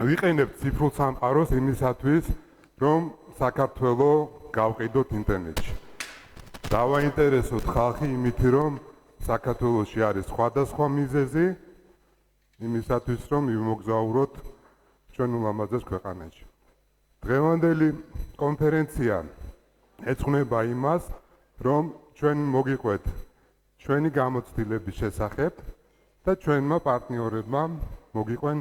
ვიყენებთ ციფრულ სამყაროს იმისათვის, რომ საქართველოს გავყიდოთ ინტერნეტში. დავაინტერესოთ ხალხი იმით, რომ საქართველოში არის სხვადასხვა მიზეზი იმისათვის, რომ მივმოგზაუროთ ჩვენ ულამაზეს ქვეყანაში. დღევანდელი კონფერენცია ეძღვნება იმას, რომ ჩვენ მოგიყვეთ ჩვენი გამოცდილების შესახებ და ჩვენმა პარტნიორებმა მოგიყვენ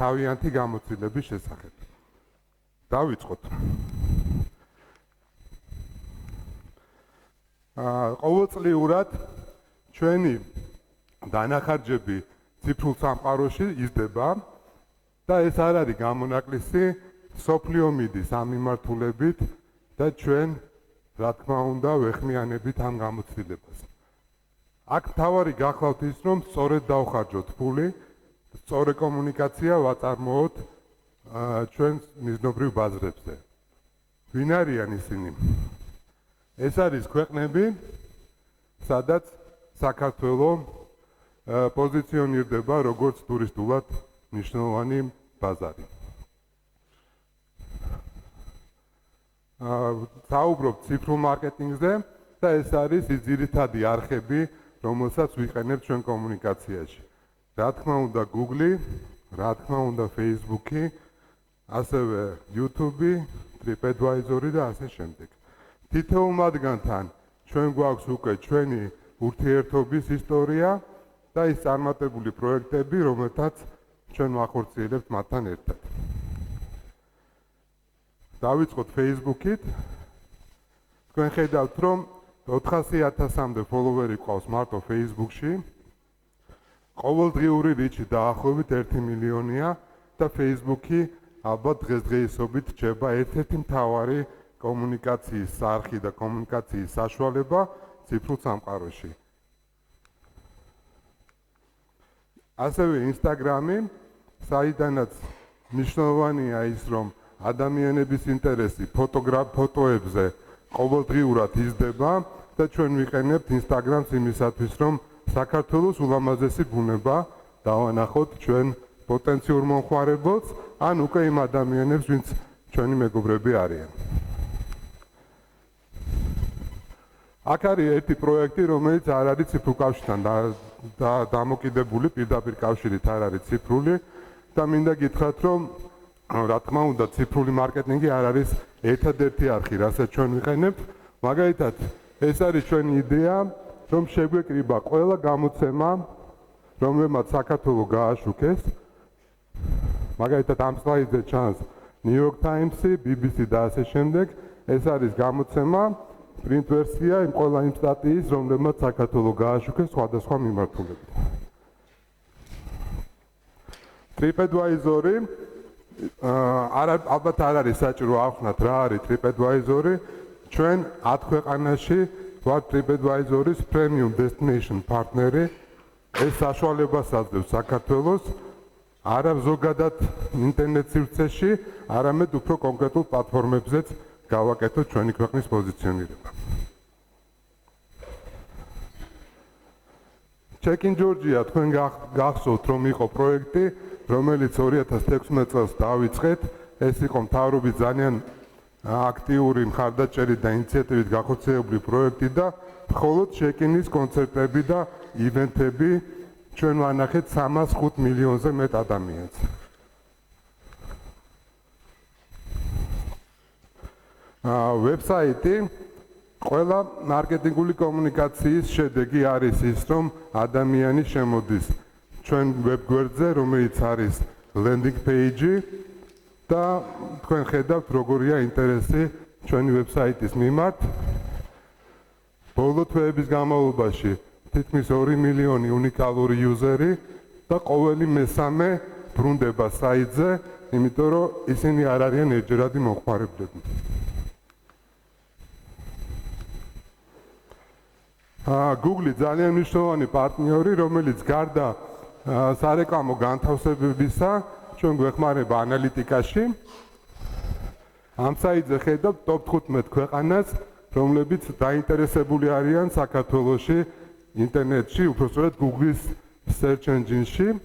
თავიანთი გამოცდილების შესახებ. დავიწყოთ. ყოველწლიურად ჩვენი დანახარჯები ციფრულ სამყაროში იზრდება და ეს არ არის გამონაკლისი სოფლიო მიდის ამ მიმართულებით და ჩვენ რა თქმა უნდა ვეხმიანებით ამ გამოცდილებას. აქ თავარი გახლავთ ის, რომ სწორედ დავხარჯოთ ფული, სწორი კომუნიკაცია ვაწარმოოთ ჩვენს მიზნობრივ ბაზრებზე. ვინ არიან ისინი? ეს არის ქვეყნები, სადაც საქართველო პოზიციონირდება როგორც ტურისტულად მნიშვნელოვანი ბაზარი. საუბრობ ციფრულ მარკეტინგზე და ეს არის ის ძირითადი არხები, რომელსაც ვიყენებთ ჩვენ კომუნიკაციაში. რა თქმა უნდა Google, რა თქმა უნდა Facebook-ი, ასევე YouTube, TripAdvisor და ასე შემდეგ. თითოეულ მათგანთან ჩვენ გვაქვს უკვე ჩვენი ურთიერთობის ისტორია და ის წარმატებული პროექტები, რომელთაც ჩვენ ვახორციელებთ მათთან ერთად. დავიწყოთ Facebook-ით. თქვენ ხედავთ, რომ 400,000-მდე ფოლოვერი ყავს მარტო Facebook-ში. ყოველდღიური რიჩი დაახლოებით 1 მილიონია და Facebook-ი ალბათ დღესდღეობით რჩება ერთ-ერთი მთავარი კომუნიკაციის არხი და კომუნიკაციის საშუალება ციფრულ სამყაროში. ასევე Instagram-ი, საიდანაც მნიშვნელოვანია ის, რომ ადამიანების ინტერესი ფოტოებზე ყოველდღიურად იზრდება და ჩვენ ვიყენებთ Instagram-ს იმისათვის, რომ საქართველოს ულამაზესი ბუნება დავანახოთ ჩვენ პოტენციურ მომხმარებელს, ან უკვე იმ ადამიანებს, ვინც ჩვენი მეგობრები არიან. აქ არის ერთი პროექტი, რომელიც არ არის ციფრულ კავშირთან დამოკიდებული, პირდაპირ კავშირით არ არის ციფრული და მინდა გითხრათ, რომ რა თქმა უნდა ციფრული მარკეტინგი არ არის ერთადერთი არხი, რასაც ჩვენ ვიყენებთ. მაგალითად, ეს არის ჩვენი იდეა, რომ შეგვეკრიბა ყველა გამოცემა, რომელმაც საქართველო გააშუქეს. მაგალითად, ამ სლაიდზე ჩანს New York Times-ი, BBC და ასე შემდეგ. ეს არის გამოცემა, პრინტ ვერსია იმ ყველა იმ სტატიის, რომელმაც საქართველო გააშუქეს სხვადასხვა მიმართულებით. TripAdvisor-ი ალბათ არ არის საჭირო ავხსნათ რა არის TripAdvisor-ი. ჩვენ 10 ქვეყანაში ვართ TripAdvisor-ის Premium Destination პარტნერი. ეს საშუალებას აძლევს საქართველოს არა ზოგადად ინტერნეტ სივრცეში, არამედ უფრო კონკრეტულ პლატფორმებზეც გავაკეთოთ ჩვენი ქვეყნის პოზიციონირება. Check in Georgia თქვენ გახსოვთ, რომ იყო პროექტი, რომელიც 2016 წელს დაიწყეთ. ეს იყო მთავრობის ძალიან აქტიური მხარდაჭერით და ინიციატივით გახორციელებული პროექტი და მხოლოდ check-in-ის კონცერტები და ივენთები ჩვენ ვანახეთ 305 მილიონზე მეტ ადამიანს. ვებსაიტი ყველა მარკეტინგული კომუნიკაციის შედეგი არის ის, რომ ადამიანი შემოდის ჩვენ ვებგვერდზე, რომელიც არის landing page-ი და თქვენ ხედავთ, როგორია ინტერესი ჩვენი ვებსაიტის მიმართ. ბოლო თვეების განმავლობაში თითქმის 2 მილიონი უნიკალური იუზერი და ყოველი მესამე ბრუნდება საიტზე, იმიტომ რომ ისინი არ არიან ერთჯერადი მომხმარებლები. Google ძალიან მნიშვნელოვანი პარტნიორი, რომელიც გარდა სარეკლამო განთავსებებისა ჩვენ გვეხმარება ანალიტიკაში. ამ საიტზე ხედავთ top 15 ქვეყანას, რომლებიც დაინტერესებული არიან საქართველოში ინტერნეტში, უпростоრად Google-ის search engine-ში.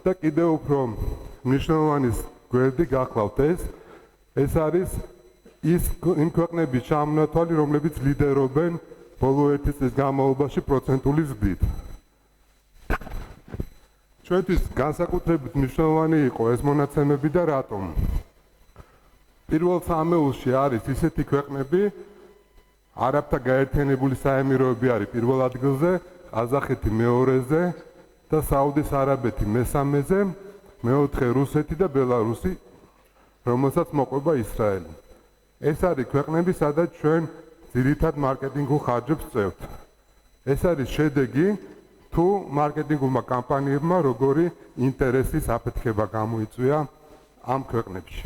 და კიდევ უფრო მნიშვნელოვანი გვერდი გახლავთ ეს არის ის იმ ქვეყნების ჩამონათვალი, რომლებიც ლიდერობენ ბოლო 1 წლის განმავლობაში პროცენტული ზრდით. ჩვენთვის განსაკუთრებით მნიშვნელოვანი იყო ეს მონაცემები და რატომ? პირველ სამეულში არის ისეთი ქვეყნები, არაბთა გაერთიანებული საემიროები არის პირველ ადგილზე, ყაზახეთი მეორეზე და საუდის არაბეთი მესამეზე, მეოთხე რუსეთი და ბელარუსი, რომელსაც მოყვება ისრაელი. ეს არის ქვეყნები, სადაც ჩვენ ძირითად მარკეტინგულ ხარჯებს წევთ. ეს არის შედეგი თუ მარკეტინგულმა კამპანიებმა როგორი ინტერესის აფეთქება გამოიწვია ამ ქვეყნებში.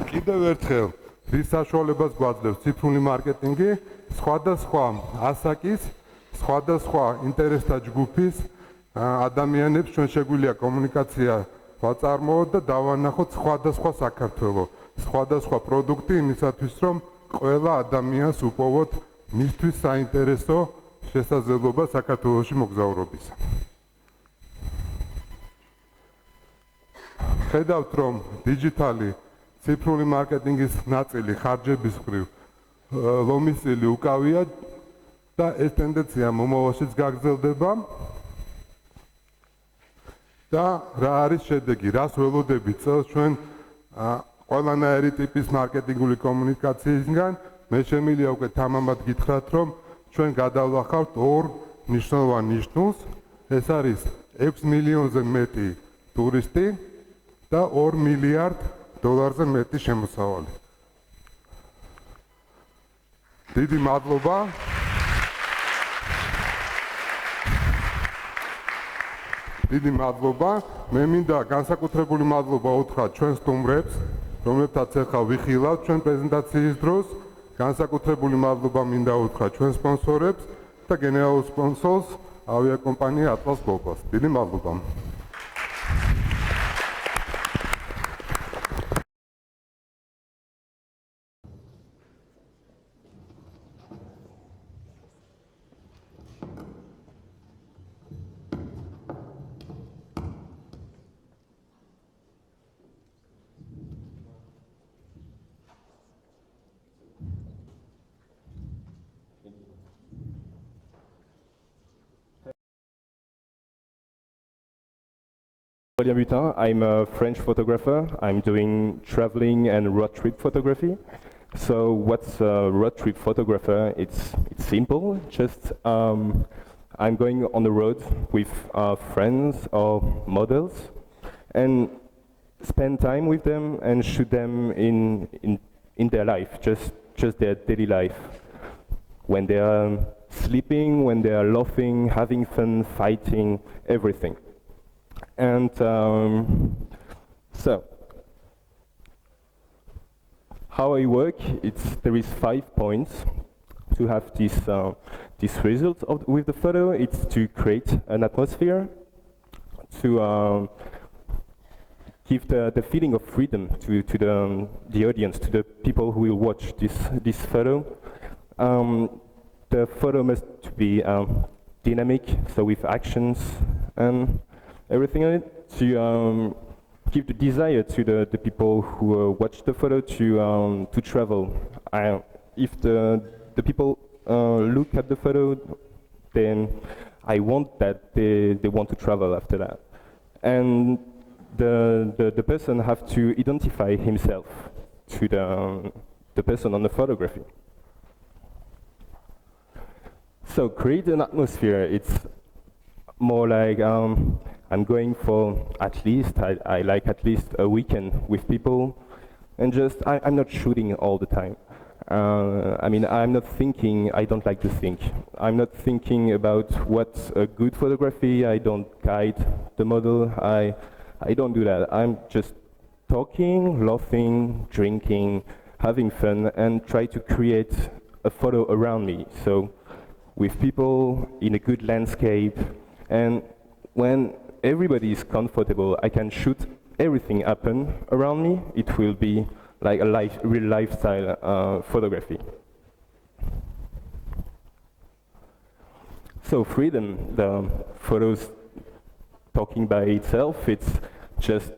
კიდევ ერთხელ, რის საშუალებას გვაძლევს ციფრული მარკეტინგი, სხვადასხვა ასაკის, სხვადასხვა ინტერესთა ჯგუფის ადამიანებს ჩვენ შეგვიძლია კომუნიკაცია ვაწარმოოთ და დავანახოთ სხვადასხვა საქართველოს, სხვადასხვა პროდუქტი იმისათვის, რომ ყველა ადამიანს უპოვოთ მისთვის საინტერესო შესაძლებლობა საქართველოში მოგზაურობისა. ხედავთ, რომ დიჯიტალი ციფრული მარკეტინგის ნაწილი ხარჯების მხრივ ლომის წილი უკავია და ეს ტენდენცია მომავალშიც გაგრძელდება. და რა არის შედეგი, რას ველოდებით წელს ჩვენ ყველანაირი ტიპის მარკეტინგული კომუნიკაციისგან? მე შემიძლია უკვე თამამად გითხრათ, რომ ჩვენ გადავლახავთ ორ მნიშვნელოვან ნიშნულს, ეს არის 6 მილიონზე მეტი ტურისტი და 2 მილიარდ დოლარზე მეტი შემოსავალი. დიდი მადლობა. დიდი მადლობა. მე მინდა განსაკუთრებული მადლობა უთხრა ჩვენ სტუმრებს, რომლებთაც ახლა ვიხილავთ ჩვენ პრეზენტაციის დროს. განსაკუთრებული მადლობა მინდა უთხრა ჩვენ სპონსორებს და გენერალურ სპონსორს ავიაკომპანია Atlas Global-ს. დიდი მადლობა. Aurélien Buttin. I'm a French photographer. I'm doing traveling and road trip photography. So what's a road trip photographer? It's simple. Just I'm going on the road with friends or models and spend time with them and shoot them in their life, just their daily life. When they are sleeping, when they are laughing, having fun, fighting, everything. And so, how I work, there is 5 points to have this result with the photo. It's to create an atmosphere, to give the feeling of freedom to the audience, to the people who will watch this photo. The photo must be dynamic, so with actions and everything on it, to give the desire to the people who watch the photo to travel. If the people look at the photo, then I want that they want to travel after that. And the person have to identify himself to the person on the photography. So create an atmosphere. It's more like I'm going for at least, I like at least a weekend with people, and just, I'm not shooting all the time. I mean, I'm not thinking, I don't like to think. I'm not thinking about what's a good photography. I don't guide the model. I don't do that. I'm just talking, laughing, drinking, having fun, and try to create a photo around me. So with people in a good landscape, and when everybody is comfortable, I can shoot everything happen around me. It will be like a real lifestyle photography. So freedom, the photos talking by itself, it's just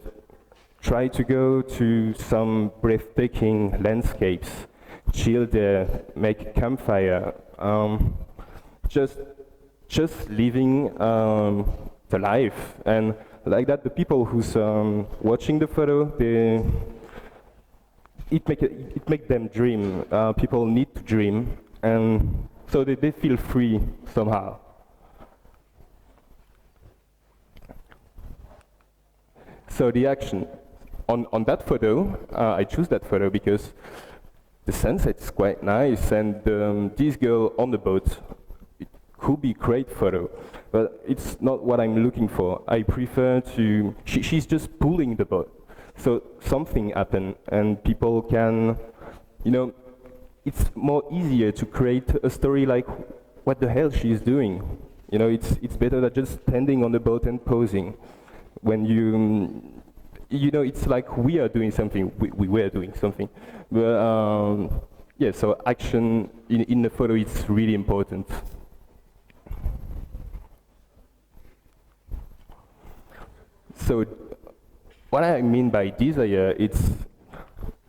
try to go to some breathtaking landscapes, chill there, make a campfire, just living the life. And like that, the people who's watching the photo, it make them dream. People need to dream, and so they feel free somehow. So the action on that photo, I choose that photo because the sunset is quite nice, and this girl on the boat, it could be a great photo, but it's not what I'm looking for. I prefer to, she's just pulling the boat. So something happened, and people can, you know, it's more easier to create a story like, what the hell she's doing? You know, it's better than just standing on the boat and posing. When you know, it's like we are doing something, we were doing something. But yeah, so action in the photo is really important. So what I mean by desire, it's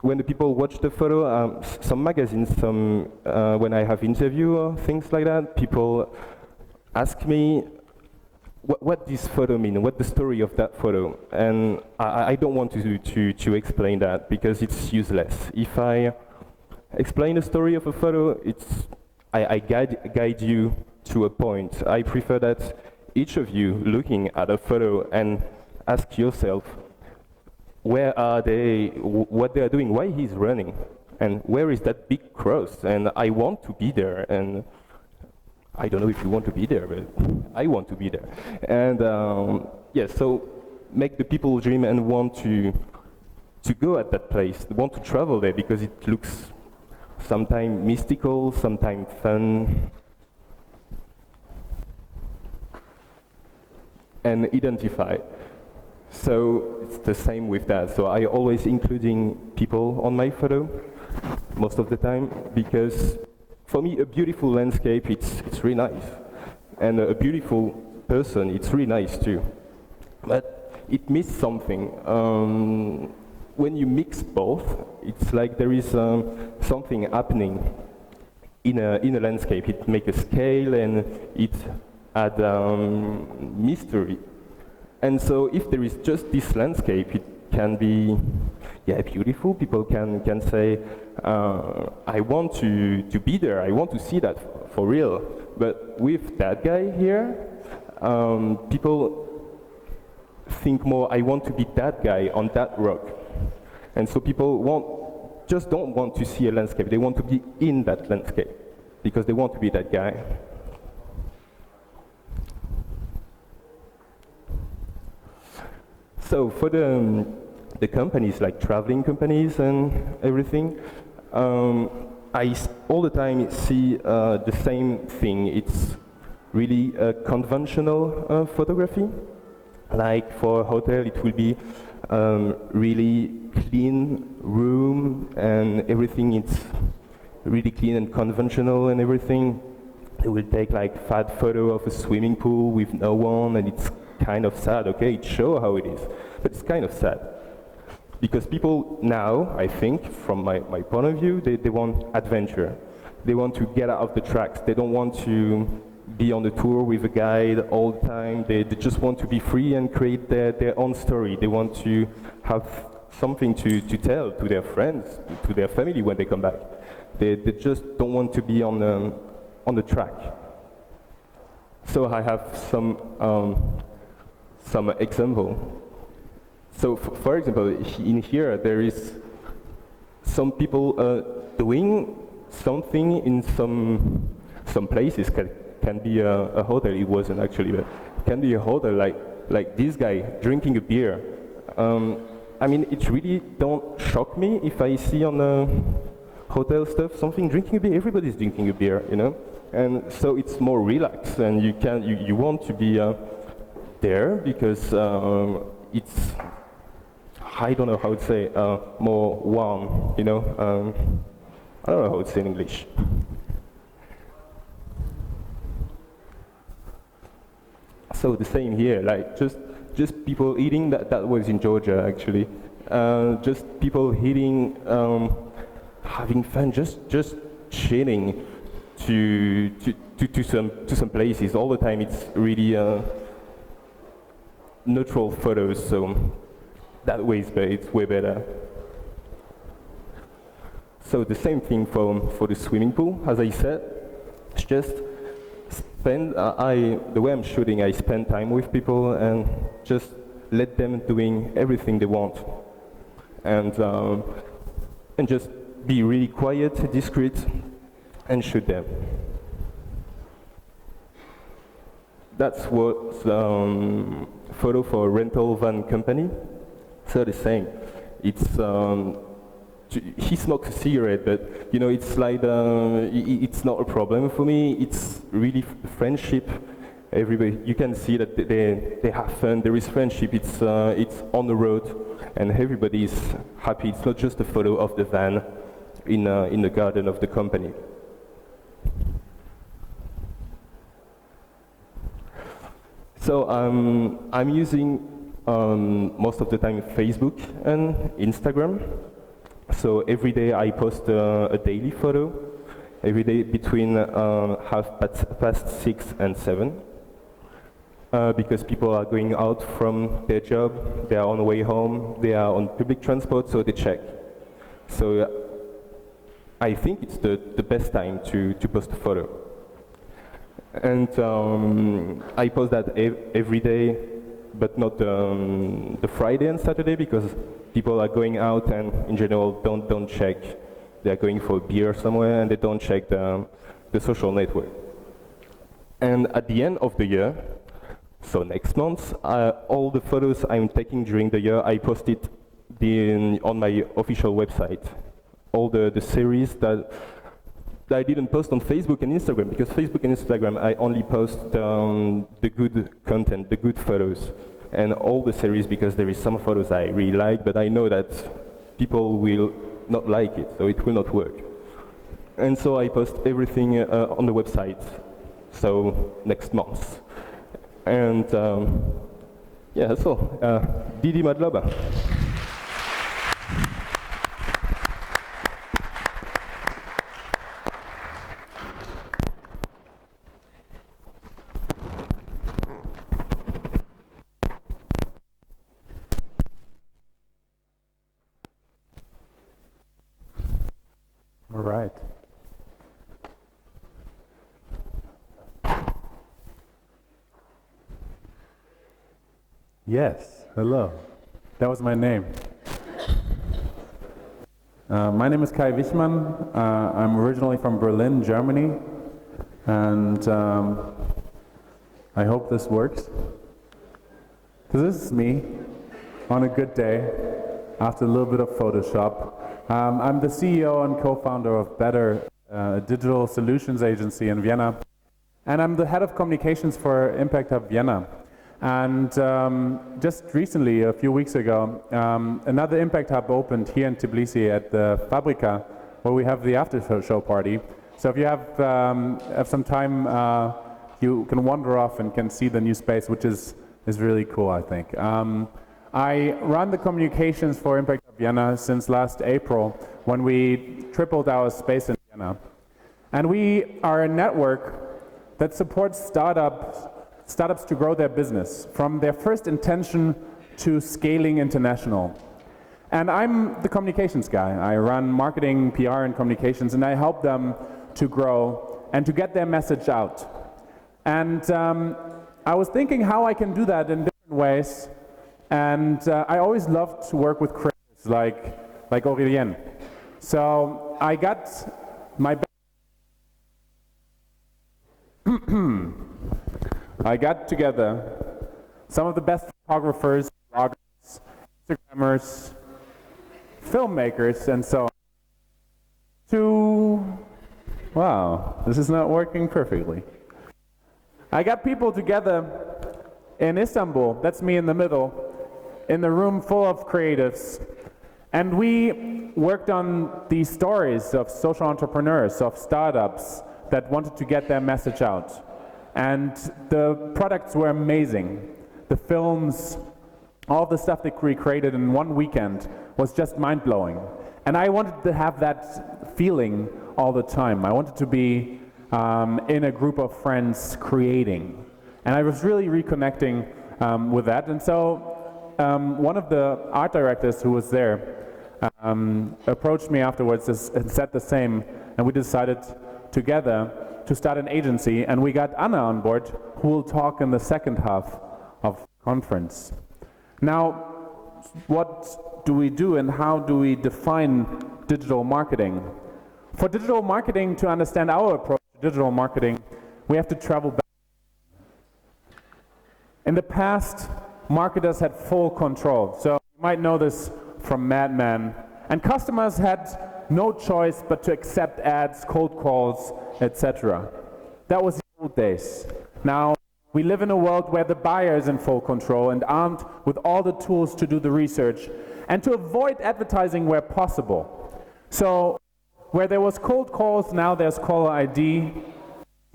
when the people watch the photo, some magazines, when I have interview or things like that, people ask me what this photo means, what the story of that photo, and I don't want to explain that because it's useless. If I explain the story of a photo, I guide you to a point. I prefer that each of you looking at a photo and ask yourself, where are they, what they are doing, why he's running, and where is that big cross, and I want to be there, and I don't know if you want to be there, but I want to be there. And yeah, so make the people dream and want to go at that place, want to travel there, because it looks sometimes mystical, sometimes fun, and identify. So it's the same with that. So I always including people on my photo, most of the time, because for me a beautiful landscape, it's really nice. And a beautiful person, it's really nice too. But it misses something. When you mix both, it's like there is something happening in a landscape. It makes a scale and it adds mystery. And so if there is just this landscape, it can be beautiful. People can say, I want to be there, I want to see that for real. But with that guy here, people think more, I want to be that guy on that rock. And so people just don't want to see a landscape, they want to be in that landscape, because they want to be that guy. So for the companies, like traveling companies and everything, I all the time see the same thing. It's really a conventional photography. Like for a hotel, it will be really clean room and everything. It's really clean and conventional and everything. They will take like fat photo of a swimming pool with no one, and it's kind of sad. Okay, it shows how it is, but it's kind of sad. Because people now, I think, from my point of view, they want adventure. They want to get out of the tracks. They don't want to be on the tour with a guide all the time. They just want to be free and create their own story. They want to have something to tell to their friends, to their family when they come back. They just don't want to be on the track. So I have some example. So, for example, in here there is some people doing something in some places. Can be a hotel. It wasn't actually, but can be a hotel. Like this guy drinking a beer. I mean, it really don't shock me if I see on the hotel stuff something drinking a beer. Everybody's drinking a beer, you know. And so it's more relaxed, and you want to be there because it's, I don't know how to say, more warm, you know. I don't know how to say in English. So the same here, like just people eating. That was in Georgia actually. Just people eating, having fun, just chilling to some places. All the time it's really neutral photos. So that way it's way better. So the same thing for the swimming pool, as I said. It's just the way I'm shooting, I spend time with people and just let them doing everything they want, and just be really quiet, discreet, and shoot them. That's what photo for a rental van company. So the same. It's he smokes a cigarette, but you know, it's like it's not a problem for me. It's really friendship Everybody, you can see that they have fun. There is friendship. It's on the road, and everybody is happy. It's not just a photo of the van in the garden of the company. So I'm using most of the time Facebook and Instagram. So every day I post a daily photo. Every day between 6:30 and 7. Because people are going out from their job, they are on the way home, they are on public transport, so they check. So I think it's the best time to post a photo. And I post that every day, but not the Friday and Saturday, because people are going out and in general don't check. They're going for a beer somewhere and they don't check the social network. And at the end of the year, so next month, all the photos I'm taking during the year, I post it on my official website. All the series that I didn't post on Facebook and Instagram, because Facebook and Instagram, I only post the good content, the good photos, and all the series, because there is some photos I really like, but I know that people will not like it, so it will not work. And so I post everything on the website, so next month. And yeah, that's all. Didi Madlaba. All right. Yes, hello. That was my name. My name is Kai Wichmann. I'm originally from Berlin, Germany, and I hope this works. Because this is me on a good day after a little bit of Photoshop. I'm the CEO and co-founder of Better, a digital solutions agency in Vienna, and I'm the head of communications for Impact Hub Vienna. And just recently, a few weeks ago, another Impact Hub opened here in Tbilisi at the Fabrika, where we have the after show party. So if you have some time, you can wander off and can see the new space, which is really cool, I think. I run the communications for Impact Hub Vienna since last April, when we tripled our space in Vienna. And we are a network that supports startups to grow their business from their first intention to scaling international. And I'm the communications guy. I run marketing, PR, and communications, and I help them to grow and to get their message out. And I was thinking how I can do that in different ways. And I always loved to work with creators like Aurélien. So I got my I got together some of the best photographers, bloggers, Instagrammers, filmmakers, and so on. Wow, this is not working perfectly. I got people together in Istanbul, that's me in the middle, in the room full of creatives, and we worked on these stories of social entrepreneurs, of startups that wanted to get their message out. And the products were amazing. The films, all the stuff that we created in one weekend was just mind-blowing. And I wanted to have that feeling all the time. I wanted to be in a group of friends creating. And I was really reconnecting with that. And so one of the art directors who was there approached me afterwards and said the same. And we decided together to start an agency, and we got Anna on board, who will talk in the second half of the conference. Now, what do we do and how do we define digital marketing? For digital marketing, to understand our approach to digital marketing, we have to travel back. In the past, marketers had full control. So you might know this from Mad Men. And customers had no choice but to accept ads, cold calls, etc. That was the old days. Now We live in a world where the buyer is in full control and armed with all the tools to do the research and to avoid advertising where possible. So where there was cold calls, now there's caller ID.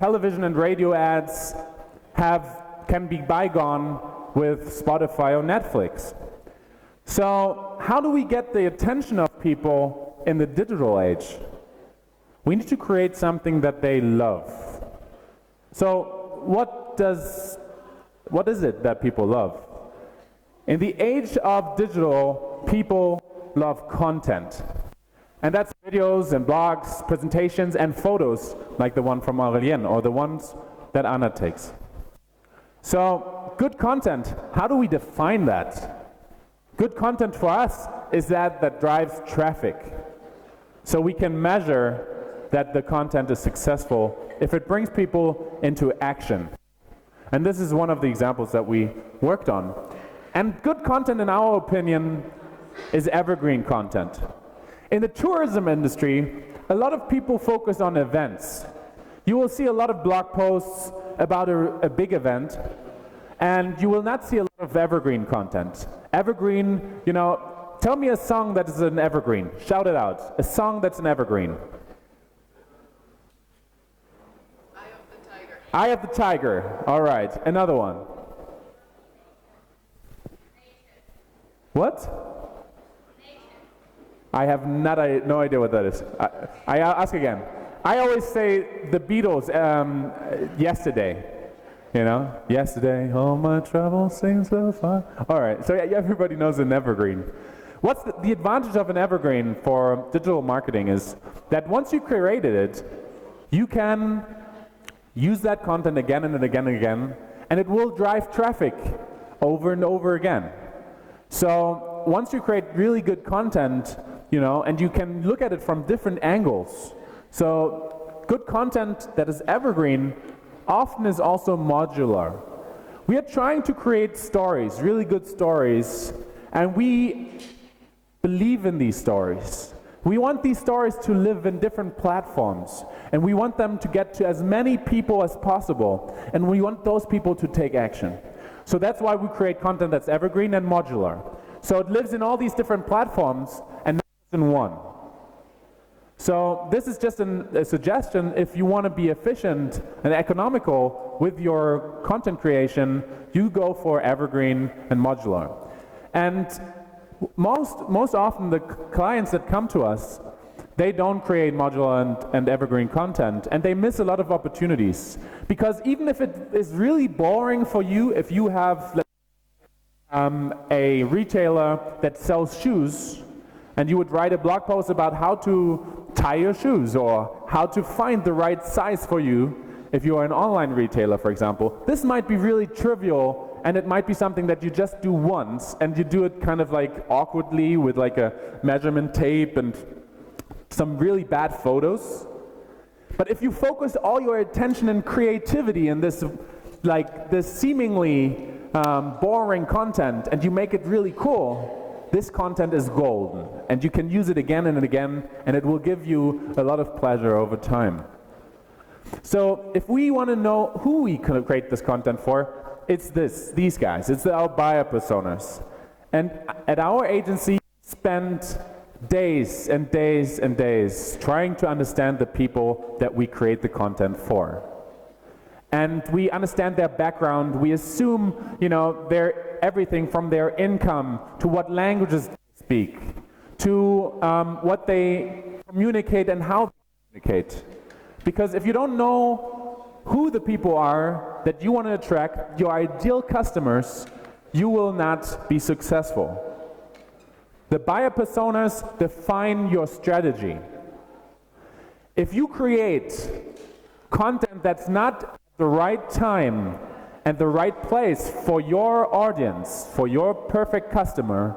Television and radio ads can be bygone with Spotify or Netflix. So how do we get the attention of people in the digital age? We need to create something that they love. So what is it that people love? In the age of digital, people love content. And that's videos and blogs, presentations and photos like the one from Aurélien or the ones that Anna takes. So good content, how do we define that? Good content for us is that drives traffic. So we can measure that the content is successful if it brings people into action. And this is one of the examples that we worked on. And good content, in our opinion, is evergreen content. In the tourism industry, a lot of people focus on events. You will see a lot of blog posts about a big event, and you will not see a lot of evergreen content. Evergreen, tell me a song that is an evergreen. Shout it out. A song that's an evergreen. Eye of the Tiger. All right. Another one. What? I have no idea what that is. I ask again. I always say the Beatles, Yesterday. Yesterday, all my troubles seem so far. All right, so everybody knows an evergreen. What's the advantage of an evergreen for digital marketing is that once you created it, you can use that content again and again and again, and it will drive traffic over and over again. So once you create really good content, and you can look at it from different angles. So good content that is evergreen often is also modular. We are trying to create stories, really good stories, and we believe in these stories. We want these stories to live in different platforms, and we want them to get to as many people as possible, and we want those people to take action. So that's why we create content that's evergreen and modular. So it lives in all these different platforms and not just in one. So this is just a suggestion. If you want to be efficient and economical with your content creation, you go for evergreen and modular. And most often the clients that come to us, they don't create modular and evergreen content, and they miss a lot of opportunities. Because even if it is really boring for you, if you have a retailer that sells shoes, and you would write a blog post about how to tie your shoes or how to find the right size for you, if you are an online retailer, for example, this might be really trivial, and it might be something that you just do once, and you do it kind of like awkwardly with like a measurement tape and some really bad photos. But if you focus all your attention and creativity in this seemingly boring content, and you make it really cool, this content is golden, and you can use it again and again, and it will give you a lot of pleasure over time. So if we want to know who we can create this content for, it's these guys. It's our buyer personas. And at our agency, we spend days and days and days trying to understand the people that we create the content for. And we understand their background. We assume, their everything from their income to what languages they speak, to what they communicate and how they communicate. Because if you don't know who the people are that you want to attract, your ideal customers, you will not be successful. The buyer personas define your strategy. If you create content that's not the right time and the right place for your audience, for your perfect customer,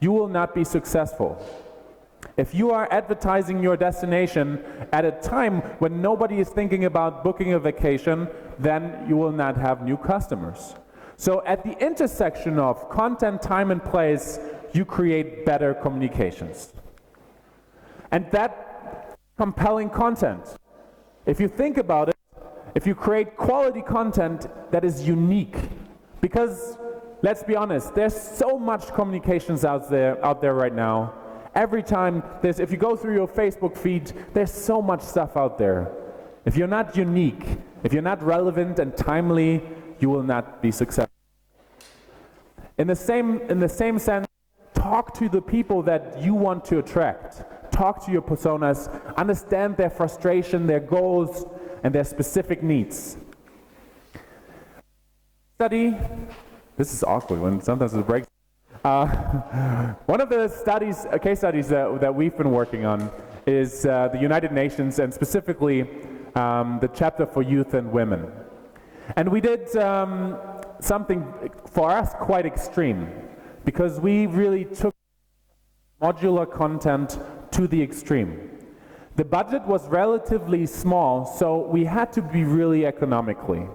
you will not be successful. If you are advertising your destination at a time when nobody is thinking about booking a vacation, then you will not have new customers. So at the intersection of content, time, and place, you create better communications. And that compelling content, if you think about it, if you create quality content that is unique, because let's be honest, there's so much communications out there right now. Every time if you go through your Facebook feed, there's so much stuff out there. If you're not unique, if you're not relevant and timely, you will not be successful. In the same sense, talk to the people that you want to attract. Talk to your personas, understand their frustration, their goals, and their specific needs. This is awkward when sometimes it breaks. One of the case studies that we've been working on is the United Nations, and specifically the chapter for youth and women. And we did something for us quite extreme, because we really took modular content to the extreme. The budget was relatively small, so we had to be really economically.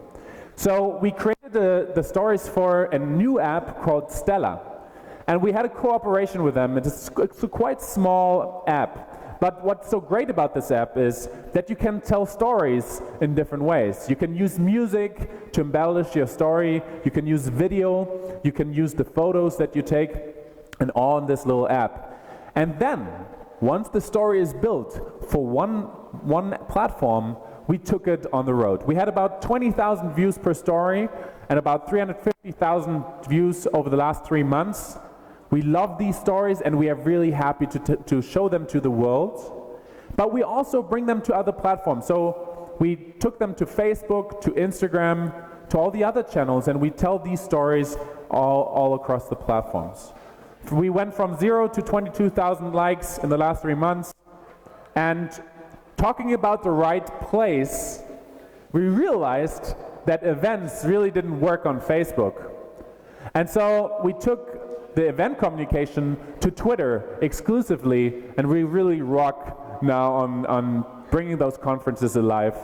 So we created the stories for a new app called Stella. And we had a cooperation with them. It's a quite small app. But what's so great about this app is that you can tell stories in different ways. You can use music to embellish your story. You can use video. You can use the photos that you take, and all in this little app. And then, once the story is built for one platform, we took it on the road. We had about 20,000 views per story and about 350,000 views over the last 3 months. We love these stories, and we are really happy to show them to the world. But we also bring them to other platforms. So we took them to Facebook, to Instagram, to all the other channels, and we tell these stories all across the platforms. We went from 0 to 22,000 likes in the last 3 months. And talking about the right place, we realized that events really didn't work on Facebook. And so we took the event communication to Twitter exclusively, and we really rock now on bringing those conferences alive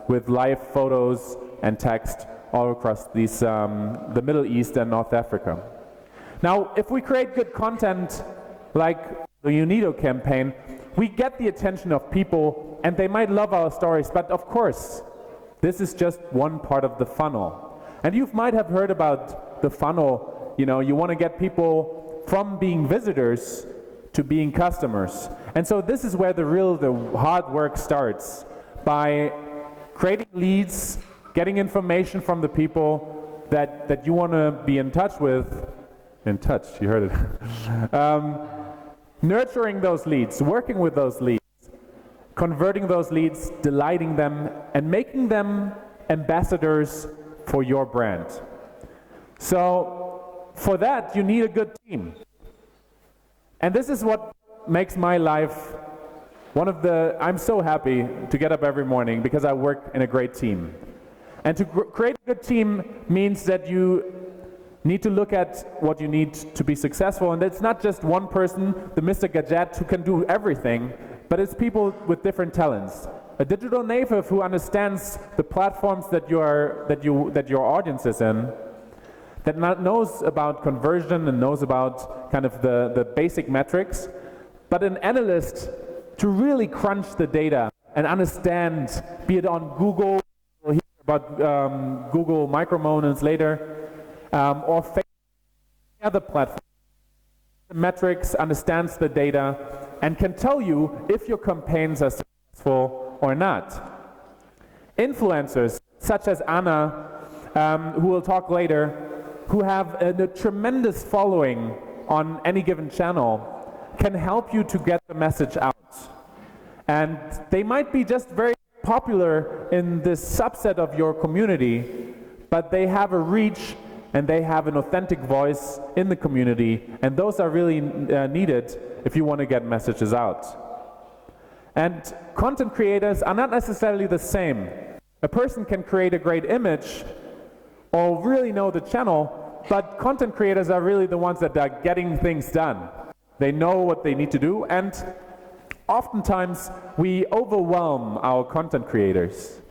with live photos and text all across the Middle East and North Africa. Now, if we create good content like the UNIDO campaign, we get the attention of people, and they might love our stories, but of course, this is just one part of the funnel. And you might have heard about the funnel. You know, you want to get people from being visitors to being customers. And so this is where the hard work starts, by creating leads, getting information from the people that you want to be in touch with. In touch, you heard it. Nurturing those leads, working with those leads, converting those leads, delighting them, and making them ambassadors for your brand. So for that, you need a good team. And this is what makes my life I'm so happy to get up every morning, because I work in a great team. And to create a good team means that you need to look at what you need to be successful. And it's not just one person, the Mr. Gadget, who can do everything, but it's people with different talents. A digital native who understands the platforms that your audience is in, that knows about conversion and knows about kind of the basic metrics, but an analyst to really crunch the data and understand, be it on Google, we'll hear about Google micro moments later, or Facebook, other platforms, the metrics, understands the data, and can tell you if your campaigns are successful or not. Influencers, such as Anna, who will talk later, who have a tremendous following on any given channel, can help you to get the message out. And they might be just very popular in this subset of your community, but they have a reach and they have an authentic voice in the community, and those are really needed if you want to get messages out. And content creators are not necessarily the same. A person can create a great image or really know the channel, but content creators are really the ones that are getting things done. They know what they need to do, and oftentimes we overwhelm our content creators,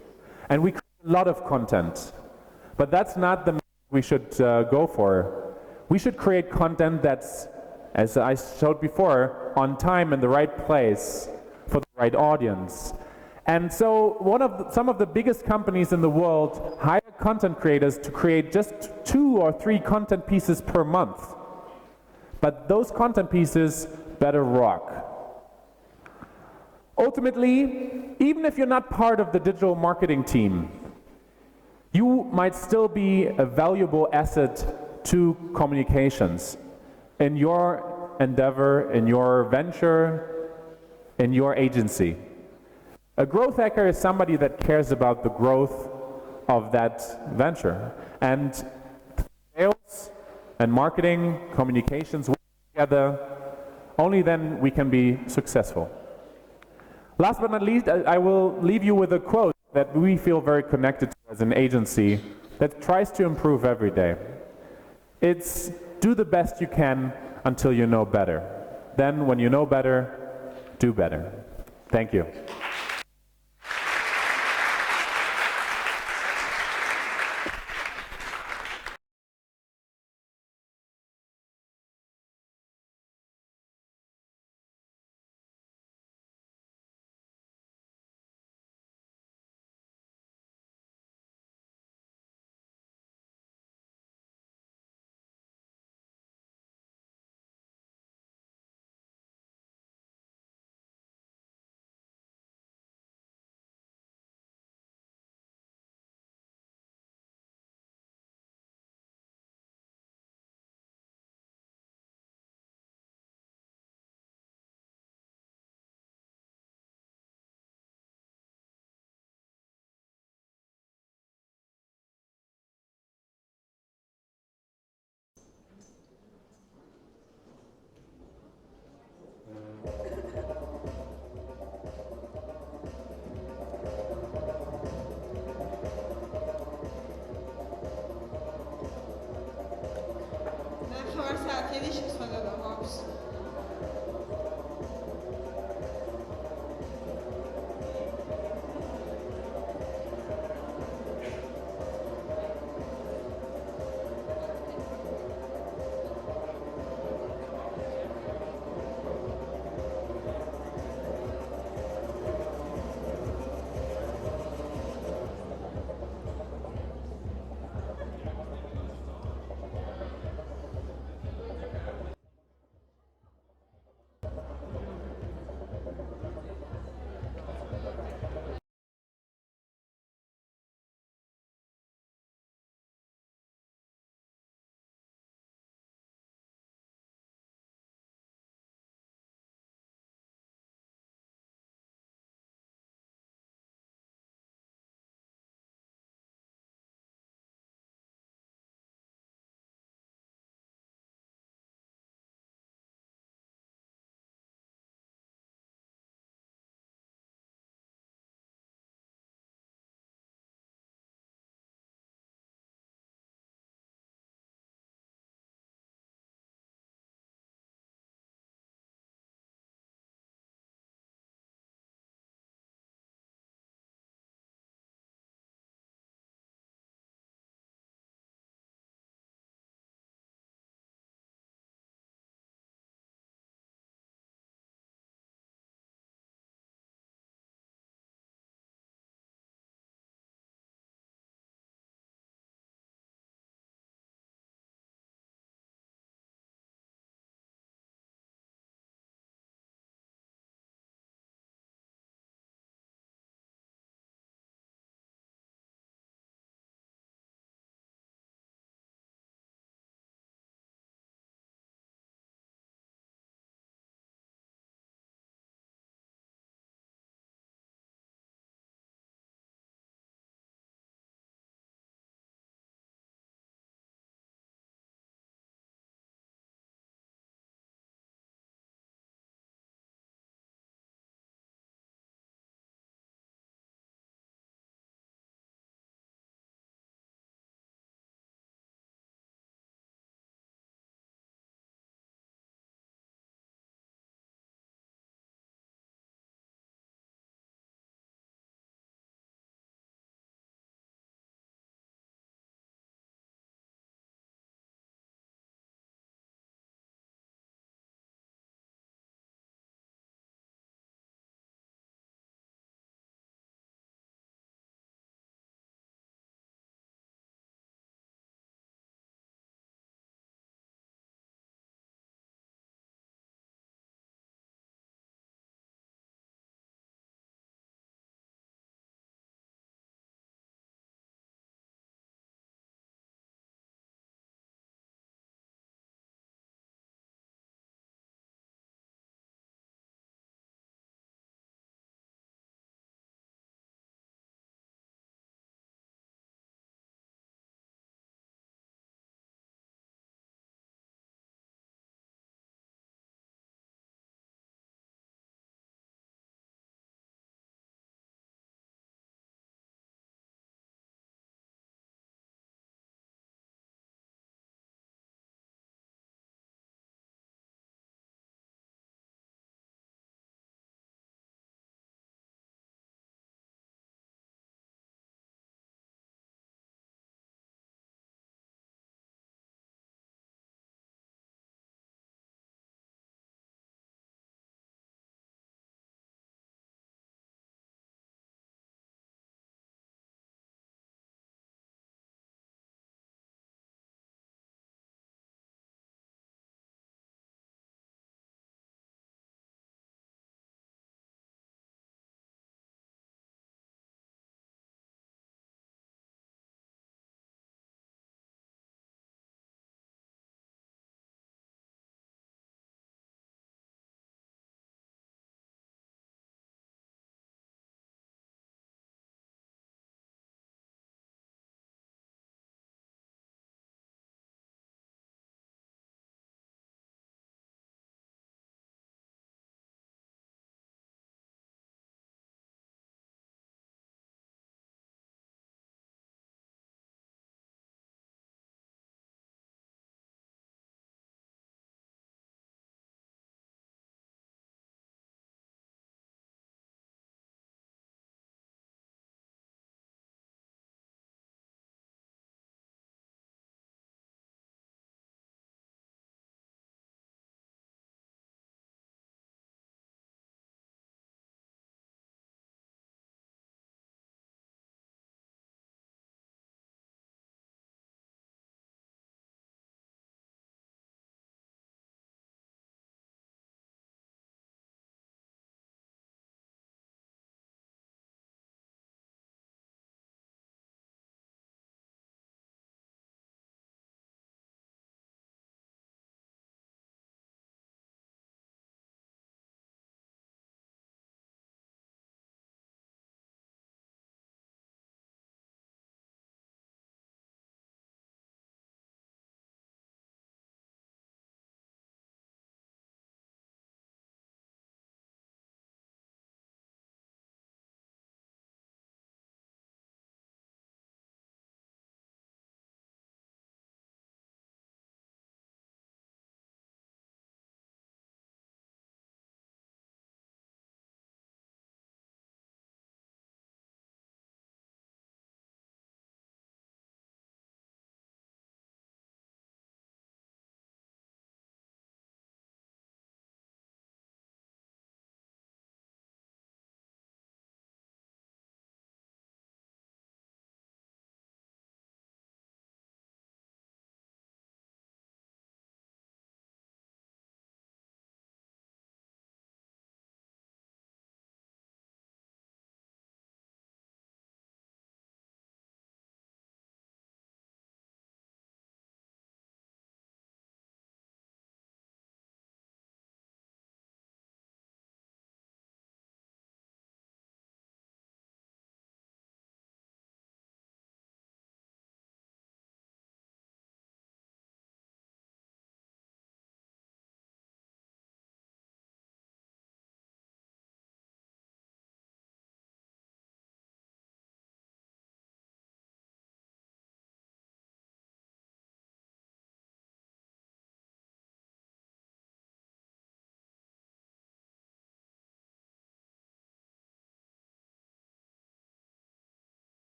and we create a lot of content, but that's not the we should go for. We should create content that's, as I showed before, on time in the right place for the right audience. And so some of the biggest companies in the world hire content creators to create just 2 or 3 content pieces per month. But those content pieces better rock. Ultimately, even if you're not part of the digital marketing team, you might still be a valuable asset to communications in your endeavor, in your venture, in your agency. A growth hacker is somebody that cares about the growth of that venture. And sales and marketing, communications work together. Only then we can be successful. Last but not least, I will leave you with a quote that we feel very connected to as an agency that tries to improve every day. It's do the best you can until you know better. Then when you know better, do better. Thank you.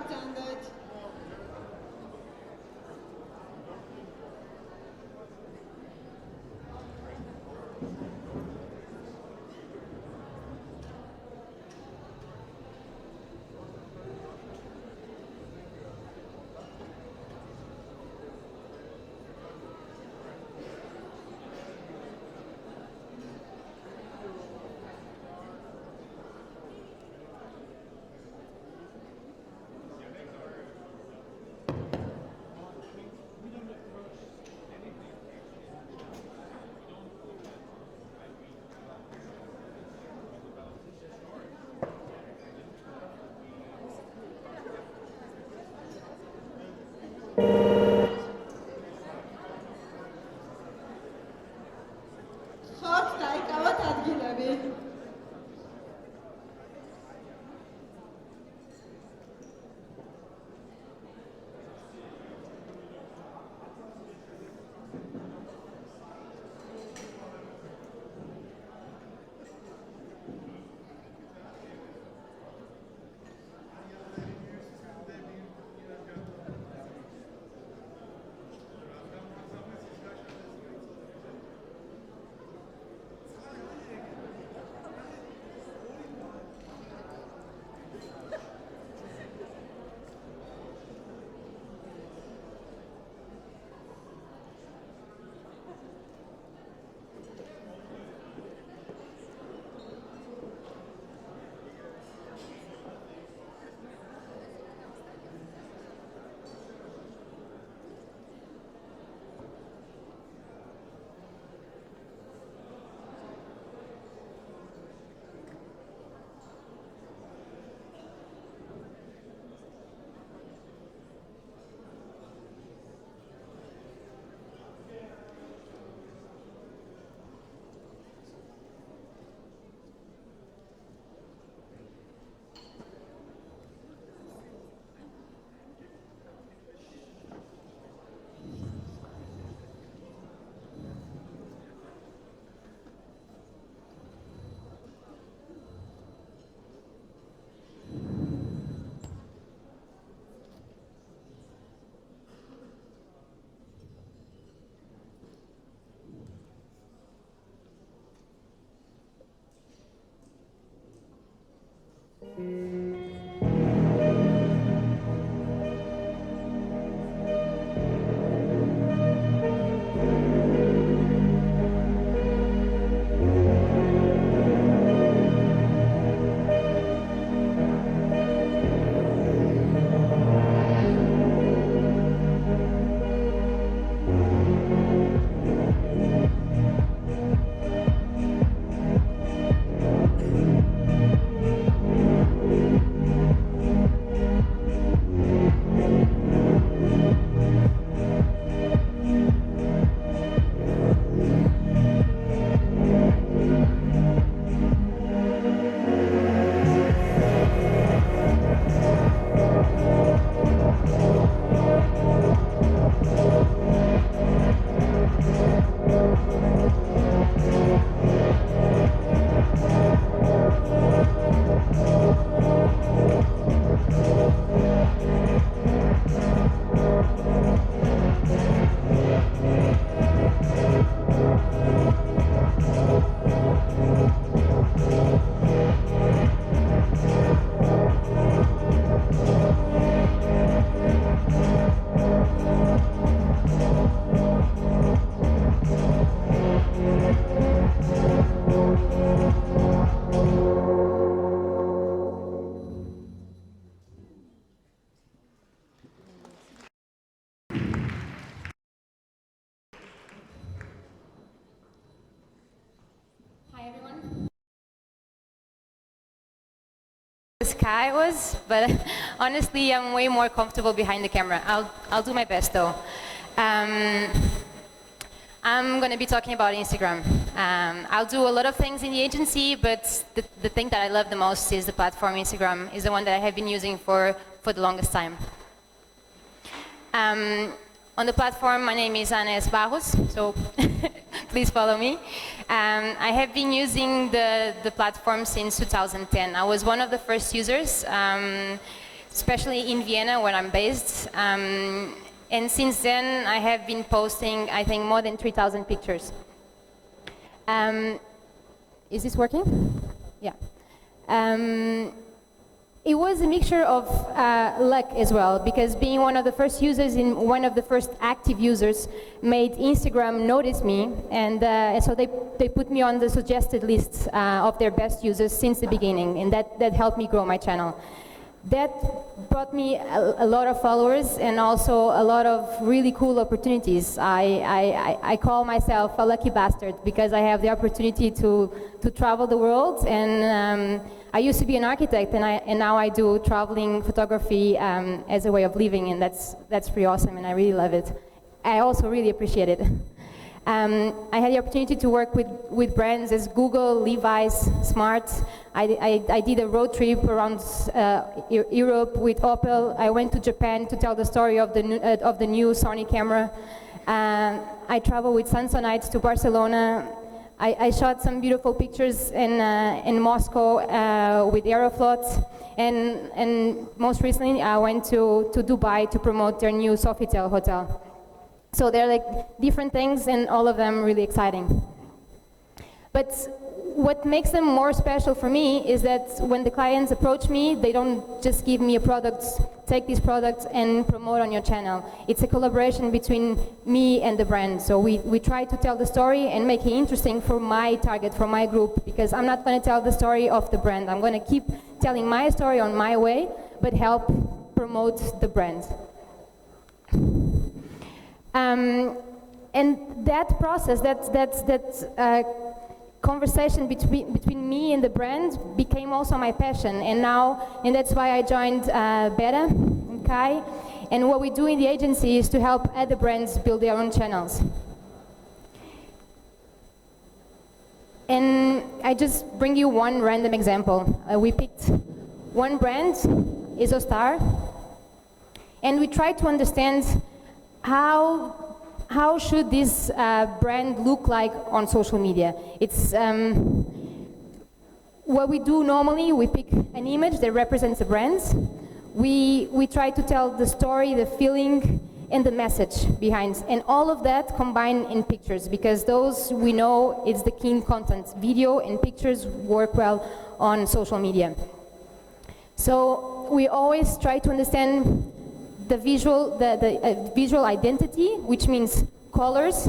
attended. Short დაიკავოთ ადგილები. Sky was, but honestly, I'm way more comfortable behind the camera. I'll do my best though. I'm going to be talking about Instagram. I'll do a lot of things in the agency, but the thing that I love the most is the platform Instagram. Is the one that I have been using for the longest time. On the platform, my name is Aurélien Barros, so please follow me. I have been using the platform since 2010. I was one of the first users. especially in Vienna where I'm based. And since then, I have been posting, I think, more than 3,000 pictures. Is this working? Yeah. It was a mixture of luck as well, because being one of the first users and one of the first active users made Instagram notice me, and so they put me on the suggested list of their best users since the beginning, and that helped me grow my channel. That brought me a lot of followers and also a lot of really cool opportunities. I call myself a lucky bastard because I have the opportunity to travel the world, and I used to be an architect, and now I do traveling photography as a way of living, and that's pretty awesome, and I really love it. I also really appreciate it. I had the opportunity to work with brands as Google, Levi's, Smart. I did a road trip around Europe with Opel. I went to Japan to tell the story of the new Sony camera. I traveled with Samsonite to Barcelona. I shot some beautiful pictures in Moscow with Aeroflot. And most recently, I went to Dubai to promote their new Sofitel hotel. So they're like different things, and all of them really exciting. But what makes them more special for me is that when the clients approach me, they don't just give me a product, take this product and promote on your channel. It's a collaboration between me and the brand. So we try to tell the story and make it interesting for my target, for my group, because I'm not going to tell the story of the brand. I'm going to keep telling my story on my way, but help promote the brand. And that process, that conversation between me and the brand became also my passion, and that's why I joined Beta and Kai. And what we do in the agency is to help other brands build their own channels. And I just bring you one random example. We picked one brand, Isostar, and we tried to understand how should this brand look like on social media. It's what we do normally. We pick an image that represents the brand. We try to tell the story, the feeling, and the message behind, and all of that combined in pictures, because those we know it's the key content. Video and pictures work well on social media. So we always try to understand the visual identity, which means colors,